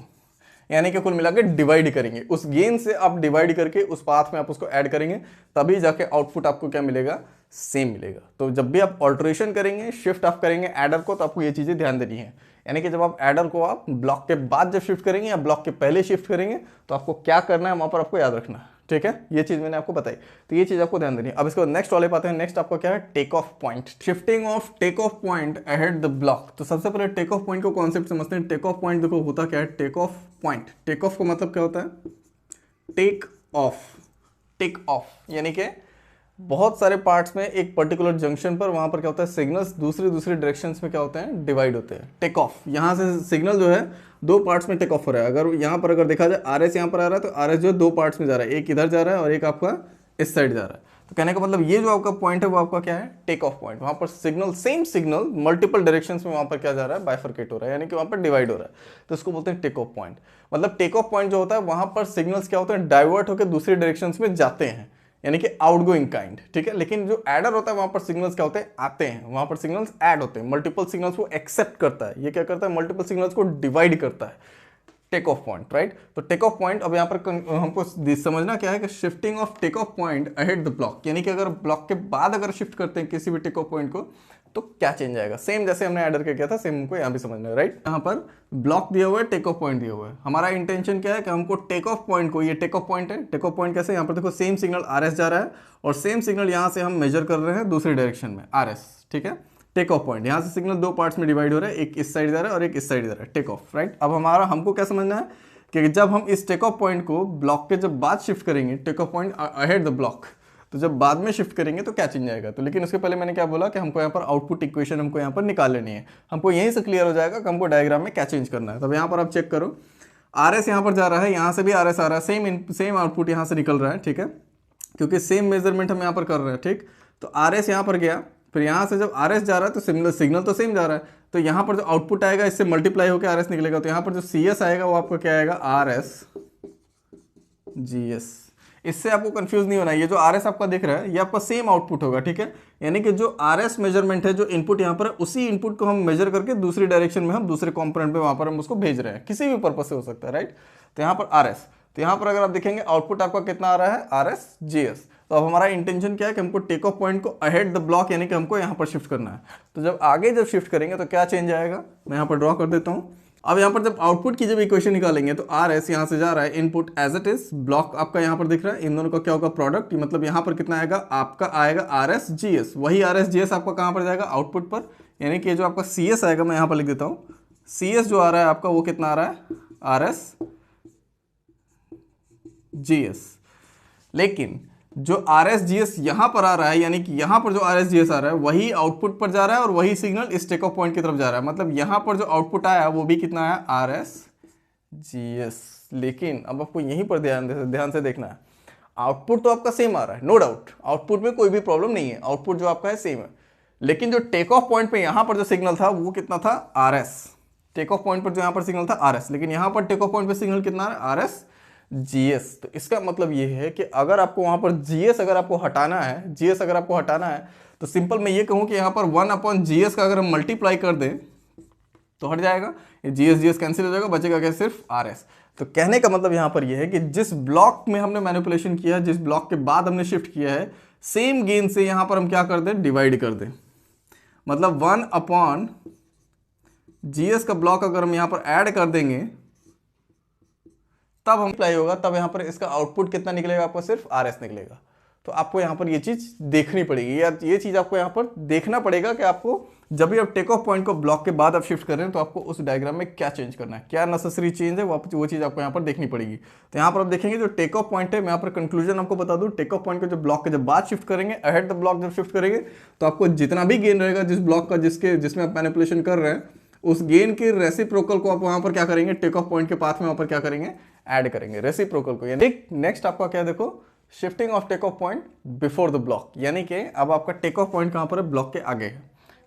यानी कि कुल मिलाकर डिवाइड करेंगे, उस गेन से आप डिवाइड करके उस पाथ में आप उसको ऐड करेंगे, तभी जाके आउटपुट आपको क्या मिलेगा, सेम मिलेगा। तो जब भी आप ऑल्टरेशन करेंगे, शिफ्ट ऑफ करेंगे एडर को, तो आपको ये चीजें ध्यान देनी है। यानी कि जब आप एडर को आप ब्लॉक के बाद जब शिफ्ट करेंगे या ब्लॉक के पहले शिफ्ट करेंगे तो आपको क्या करना है वहां पर आपको याद रखना है, ठीक है। ये चीज मैंने आपको बताई, तो ये चीज आपको ध्यान देनी है। अब इसको नेक्स्ट वाले पाते हैं। नेक्स्ट आपको क्या है, take off point, shifting of take off point ahead the block. तो सबसे पहले टेक ऑफ पॉइंट को कॉन्सेप्ट समझते हैं। टेक ऑफ पॉइंट देखो होता क्या है, take off point, take off का मतलब क्या होता है, टेक ऑफ, टेक ऑफ यानी कि बहुत सारे पार्ट्स में एक पर्टिकुलर जंक्शन पर वहां पर क्या होता है, सिग्नल्स दूसरे डायरेक्शंस में क्या होते हैं, डिवाइड होते हैं। टेक ऑफ, यहां से सिग्नल जो है दो पार्ट्स में टेक ऑफ हो रहा है। अगर यहां पर अगर देखा जाए आरएस यहां पर आ रहा है तो आरएस जो है दो पार्ट्स में जा रहा है, एक इधर जा रहा है और एक आपका इस साइड जा रहा है। तो कहने का मतलब ये जो आपका पॉइंट है वो आपका क्या है, टेक ऑफ पॉइंट। वहां पर signal, same signal multiple directions में वहां पर क्या जा रहा है, बाइफरकेट हो रहा है, यानी कि वहां पर डिवाइड हो रहा है। तो इसको बोलते हैं टेक ऑफ पॉइंट। मतलब टेक ऑफ पॉइंट जो होता है वहां पर सिग्नल्स क्या होते हैं, डाइवर्ट होकर दूसरी डायरेक्शंस में जाते हैं, यानी कि आउटगोइंग काइंड, ठीक है। लेकिन जो एडर होता है वहां पर सिग्नल्स क्या होते हैं, आते हैं, वहां पर सिग्नल्स ऐड होते हैं, मल्टीपल सिग्नल्स को एक्सेप्ट करता है। ये क्या करता है, मल्टीपल सिग्नल्स को डिवाइड करता है, टेक ऑफ पॉइंट, राइट। तो टेक ऑफ पॉइंट, अब यहाँ पर हमको समझना क्या है कि shifting of take off point ahead the block, यानी कि अगर ब्लॉक के बाद अगर शिफ्ट करते हैं किसी भी टेक ऑफ पॉइंट को तो क्या चेंज आएगा। सेम जैसे हमने एडर के किया था, सेम हमको यहाँ भी समझना है, राइट। यहाँ पर ब्लॉक दिया हुआ है, टेक ऑफ पॉइंट दिया हुआ है। हमारा इंटेंशन क्या है कि हमको टेक ऑफ पॉइंट को, ये टेक ऑफ पॉइंट है, टेक ऑफ पॉइंट कैसे, यहाँ पर देखो सेम सिग्नल आरएस जा रहा है और सेम सिग्नल यहाँ से हम मेजर कर रहे हैं दूसरी डायरेक्शन में, आरएस, ठीक है। टेक ऑफ पॉइंट, यहाँ से सिग्नल दो पार्ट्स में डिवाइड हो रहा है, एक इस साइड जा रहा है और एक इस साइड जा रहा है, टेक ऑफ, राइट। अब हमको क्या समझना है कि जब हम इस टेक ऑफ पॉइंट को ब्लॉक के जब बाद शिफ्ट करेंगे, take off point ahead the block, तो जब बाद में शिफ्ट करेंगे तो क्या चेंज आएगा। तो लेकिन उसके पहले मैंने क्या बोला कि हमको यहाँ पर आउटपुट इक्वेशन हमको यहाँ पर निकाल लेनी है, हमको यहीं से क्लियर हो जाएगा कि हमको डायग्राम में क्या चेंज करना है। तब यहाँ पर आप चेक करो, आर एस यहाँ पर जा रहा है, यहाँ से भी आर एस आ रहा है, सेम आउटपुट यहाँ से निकल रहा है, ठीक है, क्योंकि सेम मेजरमेंट हम यहाँ पर कर रहे हैं, ठीक। तो आर एस यहाँ पर गया, फिर यहाँ से जब आर एस जा रहा है तो सिग्नल तो सेम जा रहा है, तो यहाँ पर जो आउटपुट आएगा इससे मल्टीप्लाई होकर आर एस निकलेगा। तो यहाँ पर जो सी एस आएगा वो आपका क्या आएगा, आर एस जी एस। इससे आपको कंफ्यूज नहीं होना, ये जो आर एस आपका दिख रहा है ये आपका सेम आउटपुट होगा, ठीक है। यानी कि जो आर एस मेजरमेंट है, जो इनपुट यहाँ पर है, उसी इनपुट को हम मेजर करके दूसरी डायरेक्शन में हम दूसरे कंपोनेंट पे वहां पर हम उसको भेज रहे हैं, किसी भी पर्पज से हो सकता है, राइट। तो यहाँ पर आर एस, तो यहाँ पर अगर आप देखेंगे आउटपुट आपका कितना आ रहा है, आर एस जी एस। तो अब हमारा इंटेंशन क्या है कि हमको टेक ऑफ पॉइंट को अहेड द ब्लॉक, यानी कि हमको यहाँ पर शिफ्ट करना है। तो जब आगे जब शिफ्ट करेंगे तो क्या चेंज आएगा, मैं यहाँ पर ड्रॉ कर देता हूँ। अब यहाँ पर जब आउटपुट की जब इक्वेशन निकालेंगे तो आर एस यहाँ से जा रहा है, input as it is, block आपका यहाँ पर दिख रहा है, इन दोनों का क्या होगा, प्रोडक्ट। मतलब यहाँ पर कितना आएगा, आपका आएगा आर एस जी एस। वही आर एस जी एस आपका कहाँ पर जाएगा, आउटपुट पर, यानी कि जो आपका सी एस आएगा, मैं यहाँ पर लिख देता हूँ, सी एस जो आ रहा है आपका वो कितना आ रहा है, आर एस जी एस। लेकिन जो आर एस जी एस यहाँ पर आ रहा है, यानी कि यहाँ पर जो आर एस जी एस आ रहा है वही आउटपुट पर जा रहा है और वही सिग्नल इस टेक ऑफ पॉइंट की तरफ जा रहा है। मतलब यहाँ पर जो आउटपुट आया वो भी कितना है, आर एस जी एस। लेकिन अब आपको यहीं पर ध्यान से देखना है, आउटपुट तो आपका सेम आ रहा है, नो डाउट, आउटपुट में कोई भी प्रॉब्लम नहीं है, आउटपुट जो आपका है सेम है। लेकिन जो टेक ऑफ पॉइंट पे यहाँ पर जो सिग्नल था वो कितना था, R S. Take off point पर जो यहाँ पर सिग्नल था आर एस, लेकिन यहाँ पर टेक ऑफ पॉइंट पे सिग्नल कितना है, आर एस जीएस। तो इसका मतलब ये है कि अगर आपको वहां पर जीएस अगर आपको हटाना है, जीएस अगर आपको हटाना है, तो सिंपल मैं ये कहूं कि यहाँ पर 1/GS का अगर हम मल्टीप्लाई कर दें तो हट जाएगा, ये जीएस जीएस कैंसिल हो जाएगा, बचेगा क्या, सिर्फ आरएस। तो कहने का मतलब यहाँ पर यह है कि जिस ब्लॉक में हमने मैनिपुलेशन किया है, जिस ब्लॉक के बाद हमने शिफ्ट किया है, सेम गेन से यहाँ पर हम क्या कर दें, डिवाइड कर दें। मतलब 1/GS का ब्लॉक अगर हम यहाँ पर ऐड कर देंगे तब हम अप्लाई होगा, तब यहाँ पर इसका आउटपुट कितना निकलेगा, आपको सिर्फ आरएस निकलेगा। तो आपको यहाँ पर ये चीज देखनी पड़ेगी, या ये चीज आपको यहाँ पर देखना पड़ेगा कि आपको जब भी आप टेक ऑफ पॉइंट को ब्लॉक के बाद आप शिफ्ट कर रहे हैं तो आपको उस डायग्राम में क्या चेंज करना है, क्या नेसेसरी चेंज है, वो चीज आपको यहाँ पर देखनी पड़ेगी। तो यहाँ पर आप देखेंगे जो टेक ऑफ पॉइंट है, मैं यहाँ पर कंक्लूजन आपको बता दूं, टेक ऑफ पॉइंट को जब ब्लॉक के जब बाद शिफ्ट करेंगे, अहेड द ब्लॉक जब शिफ्ट करेंगे, तो आपको जितना भी गेन रहेगा जिस ब्लॉक का, जिसमें आप मैनिपुलेशन कर रहे हैं, उस गेन के रेसिप्रोकल को आप वहां पर क्या करेंगे, टेक ऑफ पॉइंट के पाथ में वहां पर क्या करेंगे, ऐड करेंगे रेसिप्रोकल को। यानी नेक्स्ट आपका क्या, देखो, shifting of take off point before the block, यानी कि अब आपका टेक ऑफ पॉइंट कहां पर है, ब्लॉक के आगे है,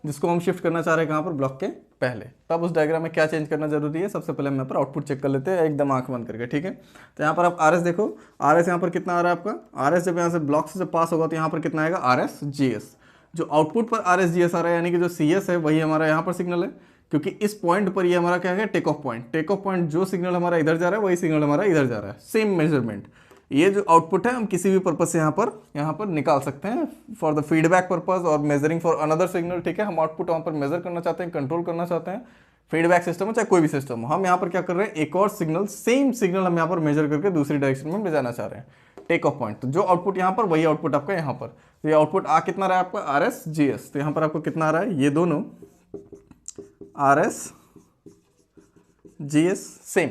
जिसको हम शिफ्ट करना चाह रहे हैं कहां पर, ब्लॉक के पहले। तब उस डायग्राम में क्या चेंज करना जरूरी है, सबसे पहले हम यहाँ पर आउटपुट चेक कर लेते हैं एकदम आंख बंद करके, ठीक है। तो यहाँ पर आप आरएस देखो, आरएस यहाँ पर कितना आ रहा है आपका, आरएस जब यहाँ से ब्लॉक से जब पास होगा तो यहाँ पर कितना आएगा, आरएस जीएस। जो आउटपुट पर आरएस जीएस आ रहा है, यानी कि जो सीएस है वही हमारा यहाँ पर सिग्नल है, क्योंकि इस पॉइंट पर ये हमारा क्या है, take off point. Take off point जो सिग्नल हमारा इधर जा रहा है वही सिग्नल हमारा इधर जा रहा है, सेम मेजरमेंट। ये जो आउटपुट है हम किसी भी पर्पज से यहाँ पर निकाल सकते हैं, फॉर द फीडबैक पर्पज और मेजरिंग फॉर अनदर सिग्नल, ठीक है। हम आउटपुट वहाँ पर मेजर करना चाहते हैं, कंट्रोल करना चाहते हैं, फीडबैक सिस्टम हो चाहे कोई भी सिस्टम हो, हम यहाँ पर क्या कर रहे हैं, एक और सिग्नल, सेम सिग्नल हम यहाँ पर मेजर करके दूसरी डायरेक्शन में ले जाना चाह रहे हैं, टेक ऑफ पॉइंट। तो जो आउटपुट यहाँ पर वही आउटपुट आपका यहाँ पर, तो ये आउटपुट आ कितना रहा है आपका, आर एस जी एस। तो यहाँ पर आपको कितना आ रहा है, ये दोनों are S G S same,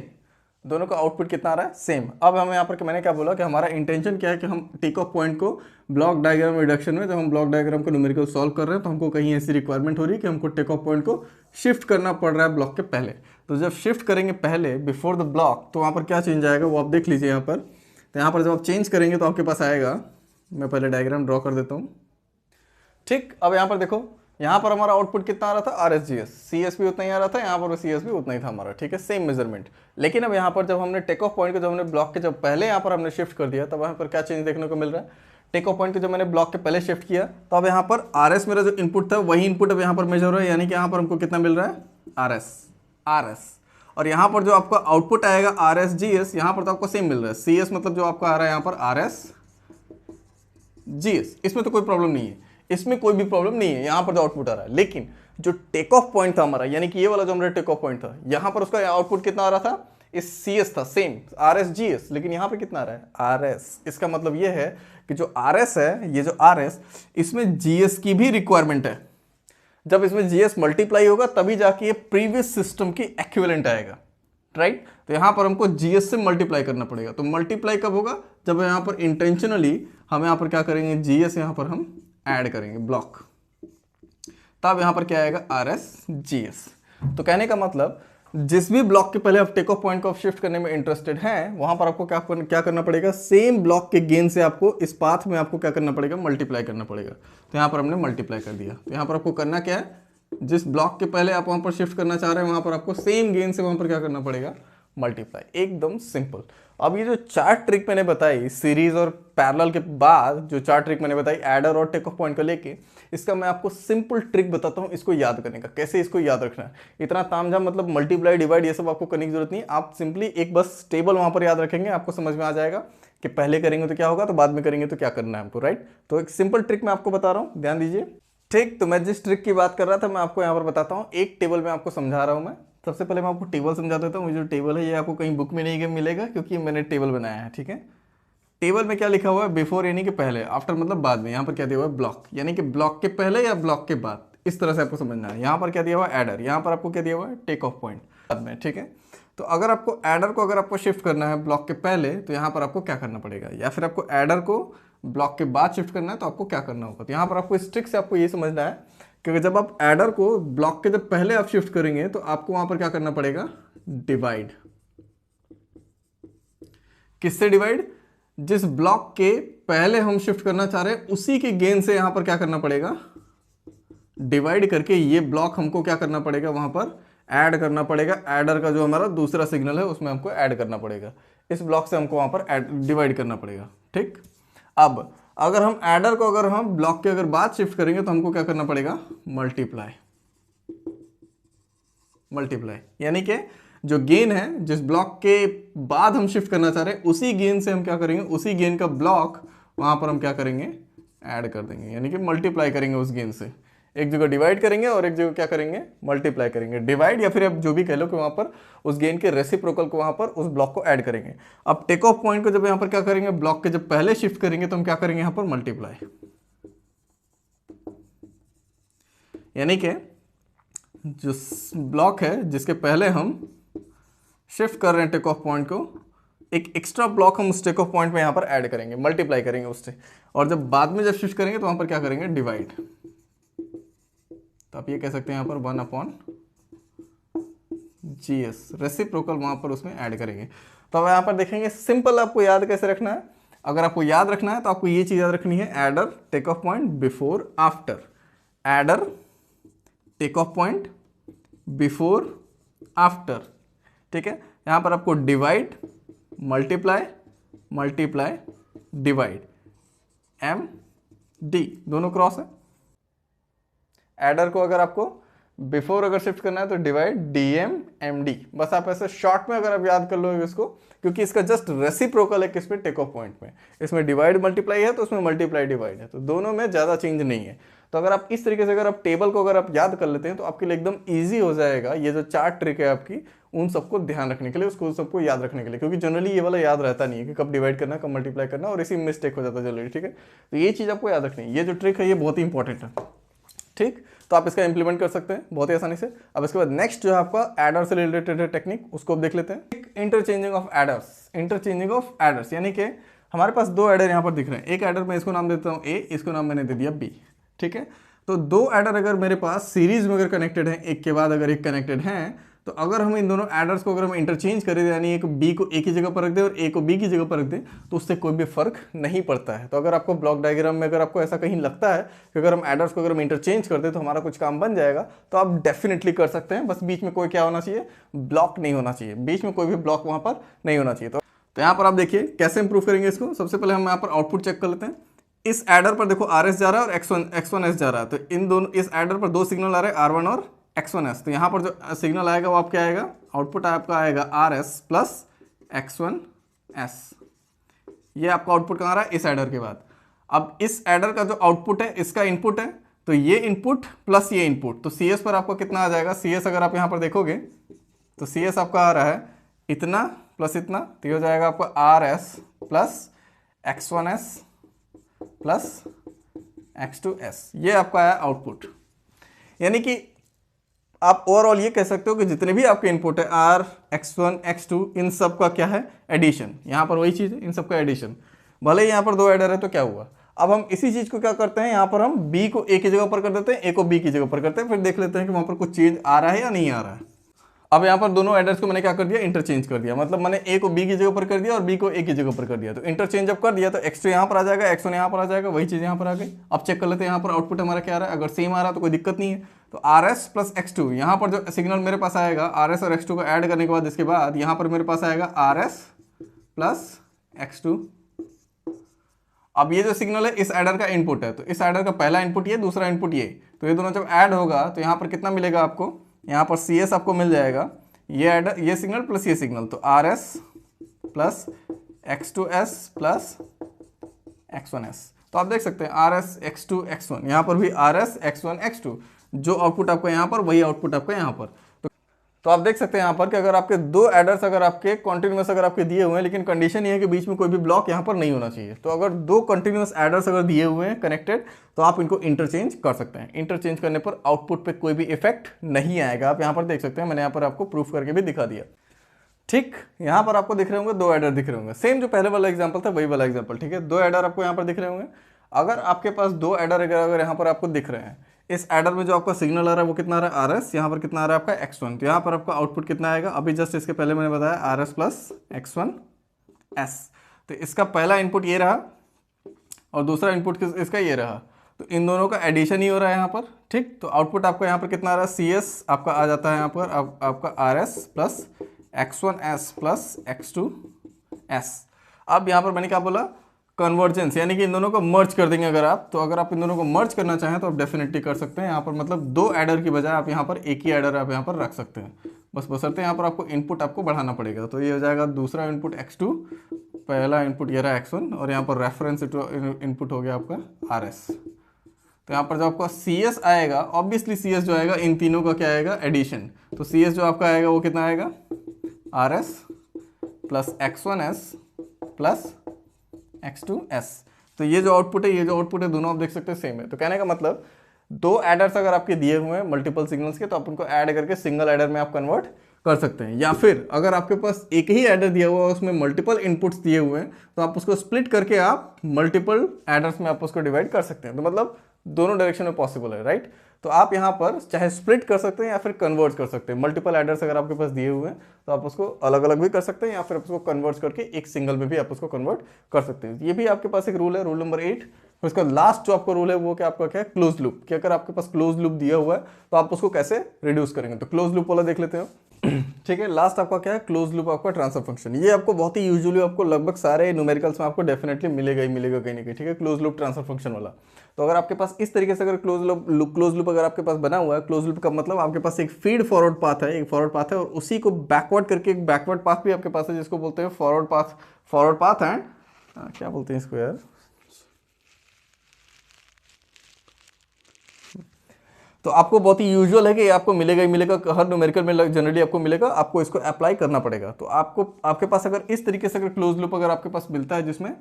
दोनों का आउटपुट कितना आ रहा है, सेम। अब हम यहाँ पर मैंने क्या बोला कि हमारा इंटेंशन क्या है कि हम टेक ऑफ पॉइंट को ब्लॉक डायग्राम रिडक्शन में, जब हम ब्लॉक डायग्राम को न्यूमेरिकल सॉल्व कर रहे हैं तो हमको कहीं ऐसी रिक्वायरमेंट हो रही है कि हमको टेक ऑफ पॉइंट को शिफ्ट करना पड़ रहा है ब्लॉक के पहले। तो जब शिफ्ट करेंगे पहले, बिफोर द ब्लॉक, तो वहाँ पर क्या चेंज आएगा वो आप देख लीजिए यहाँ पर। तो यहाँ पर जब आप चेंज करेंगे तो आपके पास आएगा, मैं पहले डायग्राम ड्रॉ कर देता हूँ, ठीक। अब यहाँ पर देखो, यहाँ पर हमारा आउटपुट कितना आ रहा था, R S G S, C S भी उतना ही आ रहा था, यहाँ पर सी एस भी उतना ही था हमारा, ठीक है, सेम मेजरमेंट। लेकिन अब यहाँ पर जब हमने टेक ऑफ पॉइंट को, जब हमने ब्लॉक के जब पहले यहाँ पर हमने शिफ्ट कर दिया, तब यहाँ पर क्या चेंज देखने को मिल रहा है, टेक ऑफ पॉइंट को जब मैंने ब्लॉक के पहले शिफ्ट किया तो अब यहाँ पर आर एस मेरा जो इनपुट था वही इनपुट अब यहाँ पर मेजर हो रहा है, यानी कि यहाँ पर हमको कितना मिल रहा है, आर एस। और यहाँ पर जो आपका आउटपुट आएगा आर एस जी एस, यहाँ पर तो आपको सेम मिल रहा है, सी एस मतलब जो आपका आ रहा है यहाँ पर आर एस जी एस। इसमें तो कोई प्रॉब्लम नहीं है, इसमें कोई भी प्रॉब्लम नहीं है, यहाँ पर जो आउटपुट आ रहा है। लेकिन जो टेक ऑफ पॉइंट था हमारा, यानी कि ये वाला जो हमारा टेक ऑफ पॉइंट था, यहाँ पर उसका आउटपुट कितना आ रहा था, इस सी एस था, same are S G S, लेकिन यहाँ पर कितना आ रहा है, आर एस। इसका मतलब ये है कि जो आर एस है, ये जो आर एस, इसमें जी एस की भी रिक्वायरमेंट है। जब इसमें जी एस मल्टीप्लाई होगा तभी जाके ये प्रीवियस सिस्टम की एक्विवेलेंट आएगा, राइट। तो यहाँ पर हमको जीएस से मल्टीप्लाई करना पड़ेगा। तो मल्टीप्लाई कब होगा, जब यहाँ पर इंटेंशनली हम यहाँ पर क्या करेंगे, GS यहाँ पर हम ऐड करेंगे ब्लॉक, तब यहाँ पर क्या आएगा, RSGS। तो कहने का मतलब जिस भी ब्लॉक के पहले आप टेक ऑफ पॉइंट को शिफ्ट करने में इंटरेस्टेड हैं, वहां पर आपको क्या करना पड़ेगा, सेम ब्लॉक के गेन से आपको इस पाथ में आपको क्या करना पड़ेगा, मल्टीप्लाई करना पड़ेगा। तो यहाँ पर हमने मल्टीप्लाई कर दिया। तो यहाँ पर आपको करना क्या है, जिस ब्लॉक के पहले आप वहां पर शिफ्ट करना चाह रहे हैं वहां पर आपको सेम गेन से वहां पर क्या करना पड़ेगा, मल्टीप्लाई। एकदम सिंपल। अब ये जो चार ट्रिक मैंने बताई सीरीज और पैरेलल के बाद, जो चार ट्रिक मैंने बताई एडर और टेक ऑफ पॉइंट को लेके, इसका मैं आपको सिंपल ट्रिक बताता हूं इसको याद करने का, कैसे इसको याद रखना है। इतना तामझाम मतलब मल्टीप्लाई डिवाइड ये सब आपको करने की जरूरत नहीं, आप सिंपली एक बस टेबल वहां पर याद रखेंगे, आपको समझ में आ जाएगा कि पहले करेंगे तो क्या होगा, तो बाद में करेंगे तो क्या करना है हमको, राइट। तो एक सिंपल ट्रिक मैं आपको बता रहा हूं, ध्यान दीजिए। ठीक, तो मैं जिस ट्रिक की बात कर रहा था मैं आपको यहाँ पर बताता हूँ, एक टेबल में आपको समझा रहा हूँ मैं। सबसे पहले मैं आपको टेबल समझा देता हूँ। जो टेबल है ये आपको कहीं बुक में नहीं मिलेगा, क्योंकि मैंने टेबल बनाया है, ठीक है। टेबल में क्या लिखा हुआ है, बिफोर यानी कि पहले, आफ्टर मतलब बाद में। यहाँ पर क्या दिया हुआ है, ब्लॉक यानी कि ब्लॉक के पहले या ब्लॉक के बाद, इस तरह से आपको समझना है। यहाँ पर क्या दिया हुआ है, एडर। यहाँ पर आपको क्या दिया हुआ है, टेक ऑफ पॉइंट बाद में, ठीक है। तो अगर आपको एडर को अगर आपको शिफ्ट करना है ब्लॉक के पहले, तो यहाँ पर आपको क्या करना पड़ेगा, या फिर आपको एडर को ब्लॉक के बाद शिफ्ट करना है तो आपको क्या करना होगा। तो यहाँ पर आपको इस ट्रिक से आपको ये समझना है कि जब आप एडर को ब्लॉक के जब पहले आप शिफ्ट करेंगे तो आपको वहां पर क्या करना पड़ेगा, डिवाइड। किससे डिवाइड, जिस ब्लॉक के पहले हम शिफ्ट करना चाह रहे हैं उसी के गेन से यहां पर क्या करना पड़ेगा, डिवाइड करके ये ब्लॉक हमको क्या करना पड़ेगा, वहां पर ऐड करना पड़ेगा। एडर का जो हमारा दूसरा सिग्नल है उसमें हमको ऐड करना पड़ेगा, इस ब्लॉक से हमको वहां पर डिवाइड करना पड़ेगा, ठीक। अब अगर हम एडर को अगर हम ब्लॉक के अगर बाद शिफ्ट करेंगे तो हमको क्या करना पड़ेगा, मल्टीप्लाई। मल्टीप्लाई यानी कि जो गेन है जिस ब्लॉक के बाद हम शिफ्ट करना चाह रहे हैं उसी गेन से हम क्या करेंगे, उसी गेन का ब्लॉक वहां पर हम क्या करेंगे, ऐड कर देंगे, यानी कि मल्टीप्लाई करेंगे उस गेन से। एक जगह डिवाइड करेंगे और एक जगह क्या करेंगे, मल्टीप्लाई करेंगे। डिवाइड या फिर आप जो भी कह लो कि वहां पर उस गेन के रेसिप्रोकल को वहां पर उस ब्लॉक को ऐड करेंगे। अब टेक ऑफ पॉइंट को जब यहां पर क्या करेंगे, ब्लॉक के जब पहले शिफ्ट करेंगे तो हम क्या करेंगे, यहां पर मल्टीप्लाई। यानी कि जो ब्लॉक है जिसके पहले हम शिफ्ट कर रहे हैं टेक ऑफ पॉइंट को, एक एक्स्ट्रा ब्लॉक हम उस टेक ऑफ पॉइंट में यहां पर ऐड करेंगे, मल्टीप्लाई करेंगे उससे। और जब बाद में जब शिफ्ट करेंगे तो वहां पर क्या करेंगे, डिवाइड। तो आप ये कह सकते हैं यहां पर 1/GS रेसिप्रोकल वहां पर उसमें ऐड करेंगे। तो अब यहां पर देखेंगे सिंपल आपको याद कैसे रखना है। अगर आपको याद रखना है तो आपको ये चीज याद रखनी है, adder take off point before after, adder take off point before after, ठीक है। यहां पर आपको divide, multiply, multiply, divide, MD दोनों क्रॉस है। एडर को अगर आपको बिफोर अगर शिफ्ट करना है तो डिवाइड, DMMD। बस आप ऐसे शॉर्ट में अगर आप याद कर लोगे इसको, क्योंकि इसका जस्ट रेसिप्रोकल है किसमें, टेक ऑफ पॉइंट में। इसमें डिवाइड मल्टीप्लाई है तो उसमें मल्टीप्लाई डिवाइड है, तो दोनों में ज्यादा चेंज नहीं है। तो अगर आप इस तरीके से अगर आप टेबल को अगर आप याद कर लेते हैं तो आपके लिए एकदम ईजी हो जाएगा। ये जो चार ट्रिक है आपकी, उन सबको ध्यान रखने के लिए, उसको सबको याद रखने के लिए, क्योंकि जनरली ये वाला याद रहता नहीं है कि कब डिवाइड करना, कब मल्टीप्लाई करना, और इसी में मिस्टेक हो जाता है जनरली, ठीक है। तो ये चीज आपको याद रखनी है, ये जो ट्रिक है ये बहुत ही इंपॉर्टेंट है, ठीक। तो आप इसका इंप्लीमेंट कर सकते हैं बहुत ही आसानी से। अब इसके बाद नेक्स्ट जो है आपका एडर से रिलेटेड है टेक्निक, उसको अब देख लेते हैं। Interchanging of aiders, interchanging of aiders यानी कि हमारे पास दो एडर यहाँ पर दिख रहे हैं। एक एडर मैं इसको नाम देता हूँ A, इसको नाम मैंने दे दिया B, ठीक है। तो दो एडर अगर मेरे पास सीरीज में अगर कनेक्टेड है, एक के बाद अगर एक कनेक्टेड है, तो अगर हम इन दोनों एडर्स को अगर हम इंटरचेंज करें, यानी एक B को A की जगह पर रख दें और A को B की जगह पर रख दें, तो उससे कोई भी फर्क नहीं पड़ता है। तो अगर आपको ब्लॉक डायग्राम में अगर आपको ऐसा कहीं लगता है कि अगर हम एडर्स को अगर हम इंटरचेंज कर दें तो हमारा कुछ काम बन जाएगा, तो आप डेफिनेटली कर सकते हैं। बस बीच में कोई क्या होना चाहिए, ब्लॉक नहीं होना चाहिए, बीच में कोई भी ब्लॉक वहां पर नहीं होना चाहिए। तो यहाँ पर आप देखिए कैसे इंप्रूव करेंगे इसको। सबसे पहले हम यहाँ पर आउटपुट चेक कर लेते हैं। इस एडर पर देखो RS जा रहा है और X1S जा रहा है, तो इन दोनों, इस एडर पर दो सिग्नल आ रहे हैं, R1 और X1S। तो यहाँ पर जो सिग्नल आएगा वो आप क्या आएगा, आउटपुट आपका आएगा RS प्लस X1S। ये आपका आउटपुट कहाँ आ रहा है, इस एडर के बाद। अब इस एडर का जो आउटपुट है इसका इनपुट है, तो ये इनपुट प्लस ये इनपुट, तो CS पर आपको कितना आ जाएगा, CS अगर आप यहाँ पर देखोगे तो CS आपका आ रहा है इतना प्लस इतना, तो ये हो जाएगा आपका RS plus X1S plus X2S। ये आपका आया आउटपुट। यानी कि आप ओवरऑल ये कह सकते हो कि जितने भी आपके इनपुट है R, X1, X2, इन सब का क्या है, एडिशन। यहां पर वही चीज है, इन सब का एडिशन। भले ही यहाँ पर 2 एडर है तो क्या हुआ। अब हम इसी चीज को क्या करते हैं, यहाँ पर हम b को a की जगह पर कर देते हैं, a को b की जगह पर करते हैं, फिर देख लेते हैं कि वहां पर कुछ चेंज आ रहा है या नहीं आ रहा है। अब यहाँ पर दोनों एडर्स को मैंने क्या कर दिया, इंटरचेंज कर दिया, मतलब मैंने a को b की जगह पर कर दिया और b को a की जगह पर कर दिया। तो इंटरचेंज जब कर दिया तो x2 यहाँ पर आ जाएगा, x1 यहाँ पर आ जाएगा, वही चीज यहाँ पर आ गई। अब चेक कर लेते हैं यहाँ पर आउटपुट हमारा क्या आ रहा है, अगर सेम आ रहा है तो कोई दिक्कत नहीं है। तो RS प्लस x2, यहाँ पर जो सिग्नल मेरे पास आएगा RS और x2 को ऐड करने के बाद इसके बाद यहाँ पर मेरे पास आएगा RS प्लस x2। अब ये जो सिग्नल है इस एडर का इनपुट है, तो इस एडर का पहला इनपुट ये, दूसरा इनपुट ये, तो ये दोनों जब ऐड होगा तो यहाँ पर कितना मिलेगा आपको, यहाँ पर CS आपको मिल जाएगा, ये एडर, ये सिग्नल प्लस ये सिग्नल, तो RS plus X2S plus X1S। तो आप देख सकते हैं RS X2 X1, यहाँ पर भी RS X1 X2, जो आउटपुट आपका यहाँ पर वही आउटपुट आपका यहाँ पर। तो आप देख सकते हैं यहाँ पर कि अगर आपके 2 एडर्स अगर आपके कॉन्टिन्यूस अगर आपके दिए हुए हैं, लेकिन कंडीशन ये है कि बीच में कोई भी ब्लॉक यहाँ पर नहीं होना चाहिए। तो अगर 2 कंटिन्यूस एडर्स अगर दिए हुए हैं कनेक्टेड, तो आप इनको इंटरचेंज कर सकते हैं। इंटरचेंज करने पर आउटपुट पे कोई भी इफेक्ट नहीं आएगा। आप यहाँ पर देख सकते हैं, मैंने यहाँ पर आपको प्रूफ करके भी दिखा दिया। ठीक, यहाँ पर आपको दिख रहे होंगे 2 एडर दिख रहे होंगे, सेम जो पहले वाला एग्जाम्पल था वही वाला एग्जाम्पल। ठीक है, 2 एडर आपको यहाँ पर दिख रहे होंगे। अगर आपके पास 2 एडर अगर यहाँ पर आपको दिख रहे हैं, इस एडर में जो आपका सिग्नल आ रहा है वो कितना आ रहा है RS, यहाँ पर कितना आ रहा है आपका X1, तो यहाँ पर आपका आउटपुट कितना आएगा, अभी जस्ट इसके पहले मैंने बताया RS प्लस X1S। तो इसका पहला इनपुट ये रहा और दूसरा इनपुट इसका ये रहा, तो इन दोनों का एडिशन ही हो रहा है यहाँ पर। ठीक, तो आउटपुट आपका यहाँ पर कितना आ रहा है, CS आपका आ जाता है यहाँ पर आपका RS plus X1S plus X2S। अब यहाँ पर मैंने क्या बोला, कन्वर्जेंस, यानी कि इन दोनों को मर्ज कर देंगे अगर आप, तो अगर आप इन दोनों को मर्ज करना चाहें तो आप डेफिनेटली कर सकते हैं। यहाँ पर मतलब 2 एडर की बजाय आप यहाँ पर एक ही एडर आप यहाँ पर रख सकते हैं, बस बशर्ते यहाँ पर आपको इनपुट आपको बढ़ाना पड़ेगा। तो ये हो जाएगा दूसरा इनपुट X2, पहला इनपुट ये रहा X1, और यहाँ पर रेफरेंस इनपुट हो गया आपका RS। तो यहाँ पर जो आपका CS आएगा, ऑब्वियसली CS जो आएगा इन तीनों का क्या आएगा, एडिशन। तो CS जो आपका आएगा वो कितना आएगा, RS plus X1S plus X2S। तो ये जो आउटपुट है, ये जो आउटपुट है, दोनों आप देख सकते हैं सेम है। तो कहने का मतलब 2 एडर्स अगर आपके दिए हुए हैं मल्टीपल सिग्नल्स के, तो आप उनको ऐड करके सिंगल एडर में आप कन्वर्ट कर सकते हैं। या फिर अगर आपके पास एक ही एडर दिया हुआ है, उसमें मल्टीपल इनपुट्स दिए हुए हैं, तो आप उसको स्प्लिट करके आप मल्टीपल एडर्स में आप उसको डिवाइड कर सकते हैं। तो मतलब दोनों डायरेक्शन में पॉसिबल है, राइट। तो आप यहाँ पर चाहे स्प्लिट कर सकते हैं या फिर कन्वर्ट कर सकते हैं। मल्टीपल एडर्स अगर आपके पास दिए हुए हैं तो आप उसको अलग अलग भी कर सकते हैं, या फिर आप उसको कन्वर्ट करके एक सिंगल में भी आप उसको कन्वर्ट कर सकते हैं। ये भी आपके पास एक रूल है, रूल नंबर 8। फिर उसका लास्ट जो आपका रूल है वो क्या आपका क्या है, क्लोज लूप। कि अगर आपके पास क्लोज लूप दिया हुआ है तो आप उसको कैसे रिड्यूस करेंगे। तो क्लोज लूप वाला देख लेते हैं। ठीक है, लास्ट आपका क्या है, क्लोज लूप आपका ट्रांसफर फंक्शन। ये आपको बहुत ही यूजुअली आपको लगभग सारे न्यूमेरिकल्स में आपको डेफिनेटली मिलेगा ही मिलेगा कहीं ना कहीं। ठीक है, क्लोज लूप ट्रांसफर फंक्शन वाला। तो अगर आपके पास इस तरीके से अगर क्लोज लूप अगर आपके पास बना हुआ है, क्लोज लूप का मतलब आपके पास एक फीड फॉरवर्ड पाथ है, एक फॉरवर्ड पाथ है, और उसी को बैकवर्ड करके एक बैकवर्ड पाथ भी आपके पास है, जिसको बोलते हैं फॉरवर्ड पाथ एंड क्या बोलते हैं इसको यार, तो आपको बहुत ही यूजुअल है कि आपको मिलेगा ही मिलेगा, हर न्यूमेरिकल में जनरली आपको मिलेगा, आपको इसको अप्लाई करना पड़ेगा। तो आपको आपके पास अगर इस तरीके से अगर क्लोज लूप अगर आपके पास मिलता है, जिसमें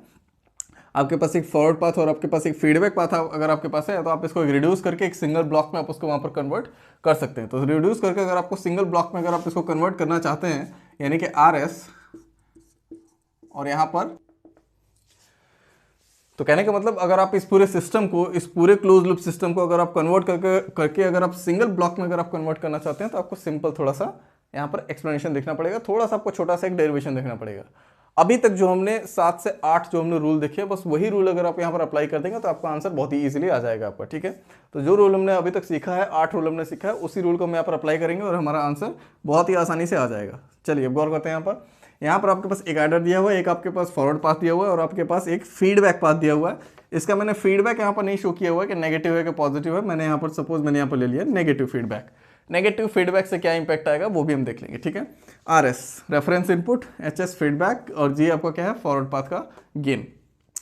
आपके पास एक फॉरवर्ड पाथ और आपके पास एक फीडबैक पाथ अगर आपके पास है, तो आप इसको रिड्यूस करके एक सिंगल ब्लॉक में आप उसको वहां पर कन्वर्ट कर सकते हैं। तो रिड्यूस करके अगर आपको सिंगल ब्लॉक में अगर आप इसको कन्वर्ट करना चाहते हैं, यानी कि RS और यहाँ पर, तो कहने का मतलब अगर आप इस पूरे सिस्टम को, इस पूरे क्लोज लूप सिस्टम को अगर आप कन्वर्ट करके अगर आप सिंगल ब्लॉक में अगर आप कन्वर्ट करना चाहते हैं, तो आपको सिंपल थोड़ा सा यहाँ पर एक्सप्लेनेशन देखना पड़ेगा, थोड़ा सा आपको छोटा सा एक डेरिवेशन देखना पड़ेगा। अभी तक जो हमने 7 से 8 जो हमने रूल देखे, बस वही रूल अगर आप यहाँ पर अप्लाई कर देंगे तो आपका आंसर बहुत ही इजीली आ जाएगा आपका। ठीक है, तो जो रूल हमने अभी तक सीखा है, 8 रूल हमने सीखा है, उसी रूल को हम यहाँ पर अप्लाई करेंगे और हमारा आंसर बहुत ही आसानी से आ जाएगा। चलिए अब गौर करते हैं। यहाँ पर आपके पास एक एडर दिया हुआ है, एक आपके पास फॉरवर्ड पाथ दिया हुआ है, और आपके पास एक फीडबैक पाथ दिया हुआ है। इसका मैंने फीडबैक यहाँ पर नहीं शो किया हुआ है कि नेगेटिव है कि पॉजिटिव है। मैंने यहाँ पर सपोज मैंने यहाँ पर ले लिया नेगेटिव फीडबैक। नेगेटिव फीडबैक से क्या इंपैक्ट आएगा वो भी हम देख लेंगे। ठीक है, RS reference input, HS feedback, और G आपका क्या है, फॉरवर्ड पाथ का गेन।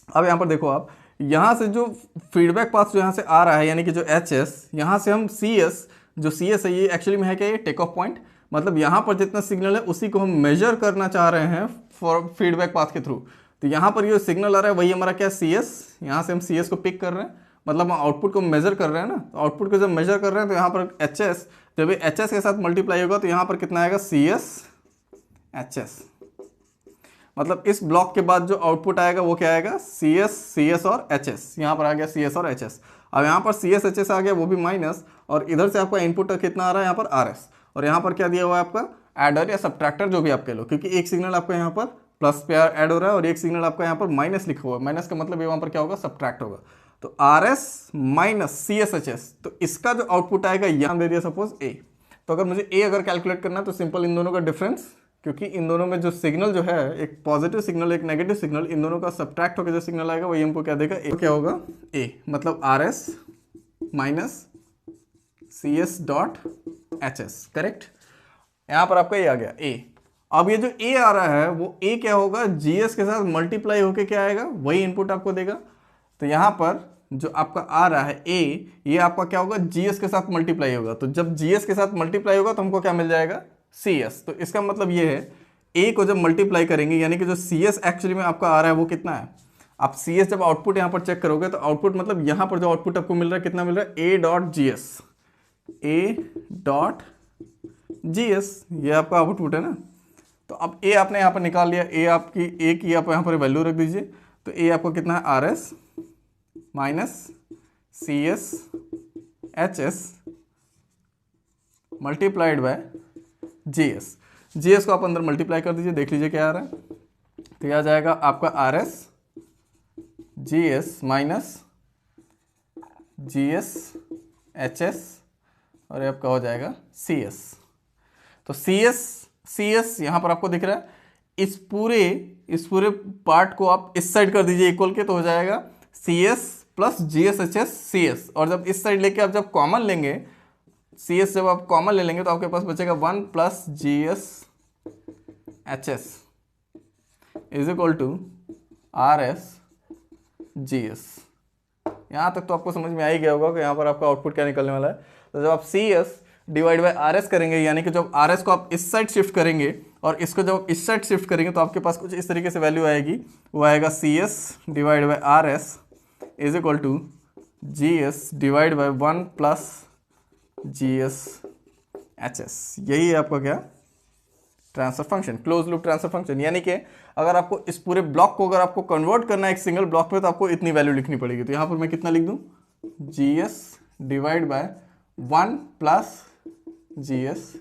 अब यहाँ पर देखो आप, यहाँ से जो फीडबैक पाथ जो यहाँ से आ रहा है, यानी कि जो HS, यहाँ से हम CS, जो CS है ये एक्चुअली में है क्या, ये टेक ऑफ पॉइंट, मतलब यहाँ पर जितना सिग्नल है उसी को हम मेजर करना चाह रहे हैं फॉर फीडबैक पाथ के थ्रू। तो यहाँ पर ये सिग्नल आ रहा है वही हमारा क्या, CS, यहाँ से हम CS को पिक कर रहे हैं, मतलब हम आउटपुट को मेजर कर रहे हैं ना। तो आउटपुट को जब मेजर कर रहे हैं तो यहाँ पर HS, जब ये HS के साथ मल्टीप्लाई होगा तो यहाँ पर कितना आएगा, CS HS। मतलब इस ब्लॉक के बाद जो आउटपुट आएगा वो क्या आएगा, सी एस और एच एस। यहाँ पर आ गया सी एस और एच एस। अब यहाँ पर सी एस एच एस आ गया, वो भी माइनस, और इधर से आपका इनपुट कितना आ रहा है यहाँ पर आर एस, और यहाँ पर क्या दिया हुआ है आपका एडर या सब्ट्रैक्टर जो भी आप कह लो, क्योंकि एक सिग्नल आपका यहाँ पर प्लस पे ऐड हो रहा है और एक सिग्नल आपका यहाँ पर माइनस लिखा हुआ है। माइनस का मतलब ये वहाँ पर क्या होगा, सब्ट्रैक्ट होगा। तो R S minus C S H S, तो इसका जो आउटपुट आएगा यहाँ दे दिया सपोज ए। तो अगर मुझे ए अगर कैलकुलेट करना है तो सिंपल इन दोनों का डिफरेंस, क्योंकि इन दोनों में जो सिग्नल जो है, एक पॉजिटिव सिग्नल एक नेगेटिव सिग्नल, इन दोनों का सब्ट्रैक्ट होकर जो सिग्नल आएगा वही हमको क्या देगा, ए। क्या होगा ए, मतलब R S minus C S dot H S, correct. यहाँ पर आपका ये आ गया ए। अब ये जो ए आ रहा है वो ए क्या होगा, जीएस के साथ मल्टीप्लाई होके क्या आएगा, वही इनपुट आपको देगा। तो यहाँ पर जो आपका आ रहा है ए, ये आपका क्या होगा, जीएस के साथ मल्टीप्लाई होगा। तो जब जीएस के साथ मल्टीप्लाई होगा तो हमको क्या मिल जाएगा, सी एस। तो इसका मतलब ये है ए को जब मल्टीप्लाई करेंगे, यानी कि जो सी एस एक्चुअली में आपका आ रहा है वो कितना है, आप सी एस जब आउटपुट यहाँ पर चेक करोगे तो आउटपुट मतलब यहाँ पर जो आउटपुट आपको मिल रहा है कितना मिल रहा है, ए डॉट जी एस, ए डॉट जी एस, ये आपका आउटपुट है ना। तो अब ए आपने यहाँ पर निकाल लिया, ए आपकी ए की आप यहाँ पर वैल्यू रख दीजिए। तो ए आपको कितना है, R S minus C S H S multiplied by G S. G S को आप अंदर मल्टीप्लाई कर दीजिए, देख लीजिए क्या आ रहा है। तो यह आ जाएगा आपका are S G S minus ji S H S, और ये आपका हो जाएगा सी एस। तो सी एस यहाँ पर आपको दिख रहा है, इस पूरे पार्ट को आप इस साइड कर दीजिए इक्वल के, तो हो जाएगा C S plus G S H S C S. और जब इस साइड लेके आप जब कॉमन लेंगे, सी एस जब आप कॉमन ले लेंगे तो आपके पास बचेगा 1 plus G S H S is equal to R S G S. यहाँ तक तो आपको समझ में आ ही गया होगा कि यहाँ पर आपका आउटपुट क्या निकलने वाला है। तो जब आप C S divide by R S करेंगे, यानी कि जब आर एस को आप इस साइड शिफ्ट करेंगे और इसको जब इस साइड शिफ्ट करेंगे तो आपके पास कुछ इस तरीके से वैल्यू आएगी। वो आएगा C S divide by R S is equal to G S divide by 1 plus G S H S. यही है आपका क्या, transfer function, close loop transfer function. यानी कि अगर आपको इस पूरे ब्लॉक को अगर आपको कन्वर्ट करना है एक सिंगल ब्लॉक पे, तो आपको इतनी वैल्यू लिखनी पड़ेगी। तो यहाँ पर मैं कितना लिख दूँ, जी S divide by 1 plus G S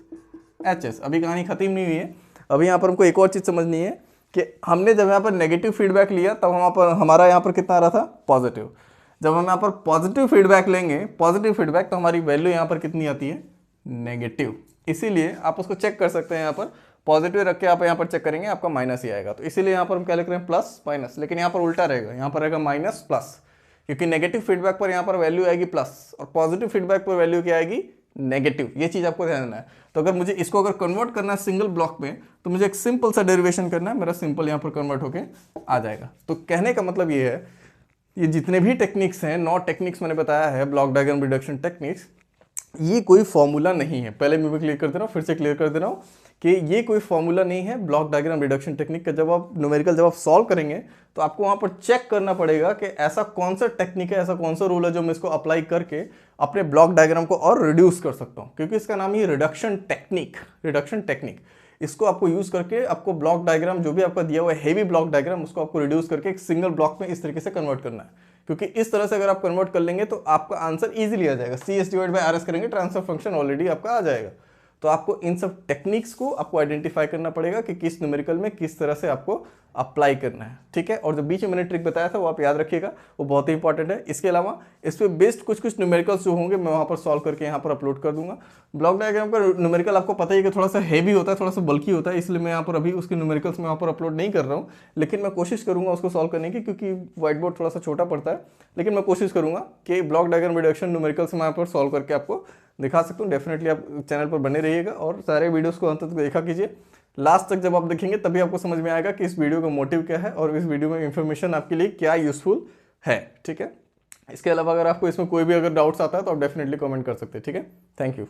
H S. अभी कहानी खत्म नहीं हुई है, अभी यहाँ पर हमको एक और चीज़ समझनी है कि हमने जब यहाँ पर नेगेटिव फीडबैक लिया तब वहाँ पर हमारा यहाँ पर कितना आ रहा था, पॉजिटिव। जब हम यहाँ पर पॉजिटिव फीडबैक लेंगे, पॉजिटिव फीडबैक, तो हमारी वैल्यू यहाँ पर कितनी आती है, नेगेटिव। इसीलिए आप उसको चेक कर सकते हैं, यहाँ पर पॉजिटिव रख के आप यहाँ पर चेक करेंगे आपका माइनस ही आएगा। तो इसीलिए यहाँ पर हम क्या लिख रहे हैं, प्लस माइनस, लेकिन यहाँ पर उल्टा रहेगा, यहाँ पर रहेगा माइनस प्लस, क्योंकि नेगेटिव फीडबैक पर यहाँ पर वैल्यू आएगी प्लस और पॉजिटिव फीडबैक पर वैल्यू क्या आएगी, नेगेटिव। ये चीज़ आपको ध्यान देना है। तो अगर मुझे इसको अगर कन्वर्ट करना है सिंगल ब्लॉक में, तो मुझे एक सिंपल सा डेरिवेशन करना है, मेरा सिंपल यहाँ पर कन्वर्ट होके आ जाएगा। तो कहने का मतलब ये है, ये जितने भी टेक्निक्स हैं, 9 टेक्निक्स मैंने बताया है, ब्लॉक डायग्राम रिडक्शन टेक्निक्स, ये कोई फॉर्मूला नहीं है। पहले मैं भी क्लियर कर दे रहा हूँ, फिर से क्लियर कर दे रहा हूँ कि ये कोई फॉर्मूला नहीं है ब्लॉक डायग्राम रिडक्शन टेक्निक का। जब आप न्यूमेरिकल जब आप सॉल्व करेंगे तो आपको वहाँ पर चेक करना पड़ेगा कि ऐसा कौन सा टेक्निक है, ऐसा कौन सा रूल है जो मैं इसको अप्लाई करके अपने ब्लॉक डायग्राम को और रिड्यूस कर सकता हूँ, क्योंकि इसका नाम ही रिडक्शन टेक्निक। इसको आपको यूज करके आपको ब्लॉक डायग्राम जो भी आपका दिया हुआ है हेवी ब्लॉक डायग्राम, उसको आपको रिड्यूस करके एक सिंगल ब्लॉक में इस तरीके से कन्वर्ट करना है। क्योंकि इस तरह से अगर आप कन्वर्ट कर लेंगे तो आपका आंसर इजीली आ जाएगा। C S divide by R S करेंगे, ट्रांसफर फंक्शन ऑलरेडी आपका आ जाएगा। तो आपको इन सब टेक्निक्स को आपको आइडेंटिफाई करना पड़ेगा कि किस न्यूमेरिकल में किस तरह से आपको अप्लाई करना है, ठीक है। और जो बीच में मैंने ट्रिक बताया था वो आप याद रखिएगा, वो बहुत ही इंपॉर्टेंट है। इसके अलावा इस पर बेस्ड कुछ न्यूमेरिकल्स जो होंगे मैं वहाँ पर सॉल्व करके यहाँ पर अपलोड कर दूंगा। ब्लॉक डायग्राम का न्यूमेरिकल आपको पता ही है कि थोड़ा सा हैवी होता है, थोड़ा सा बल्की होता है, इसलिए मैं यहाँ पर अभी उसके न्यूमेरिकल्स में वहाँ पर अपलोड नहीं कर रहा हूँ, लेकिन मैं कोशिश करूँगा उसको सॉल्व करने की, क्योंकि व्हाइट बोर्ड थोड़ा सा छोटा पड़ता है। लेकिन मैं कोशिश करूँगा कि ब्लॉक डायग्राम रिडक्शन न्यूमेरिकल्स मैं यहाँ पर सॉल्व करके आपको दिखा सकता हूँ। डेफिनेटली आप चैनल पर बने रहिएगा और सारे वीडियोस को अंत तक देखा कीजिए। लास्ट तक जब आप देखेंगे तभी आपको समझ में आएगा कि इस वीडियो का मोटिव क्या है और इस वीडियो में इंफॉर्मेशन आपके लिए क्या यूजफुल है, ठीक है। इसके अलावा अगर आपको इसमें कोई भी अगर डाउट्स आता है तो आप डेफिनेटली कमेंट कर सकते हैं, ठीक है। Thank you.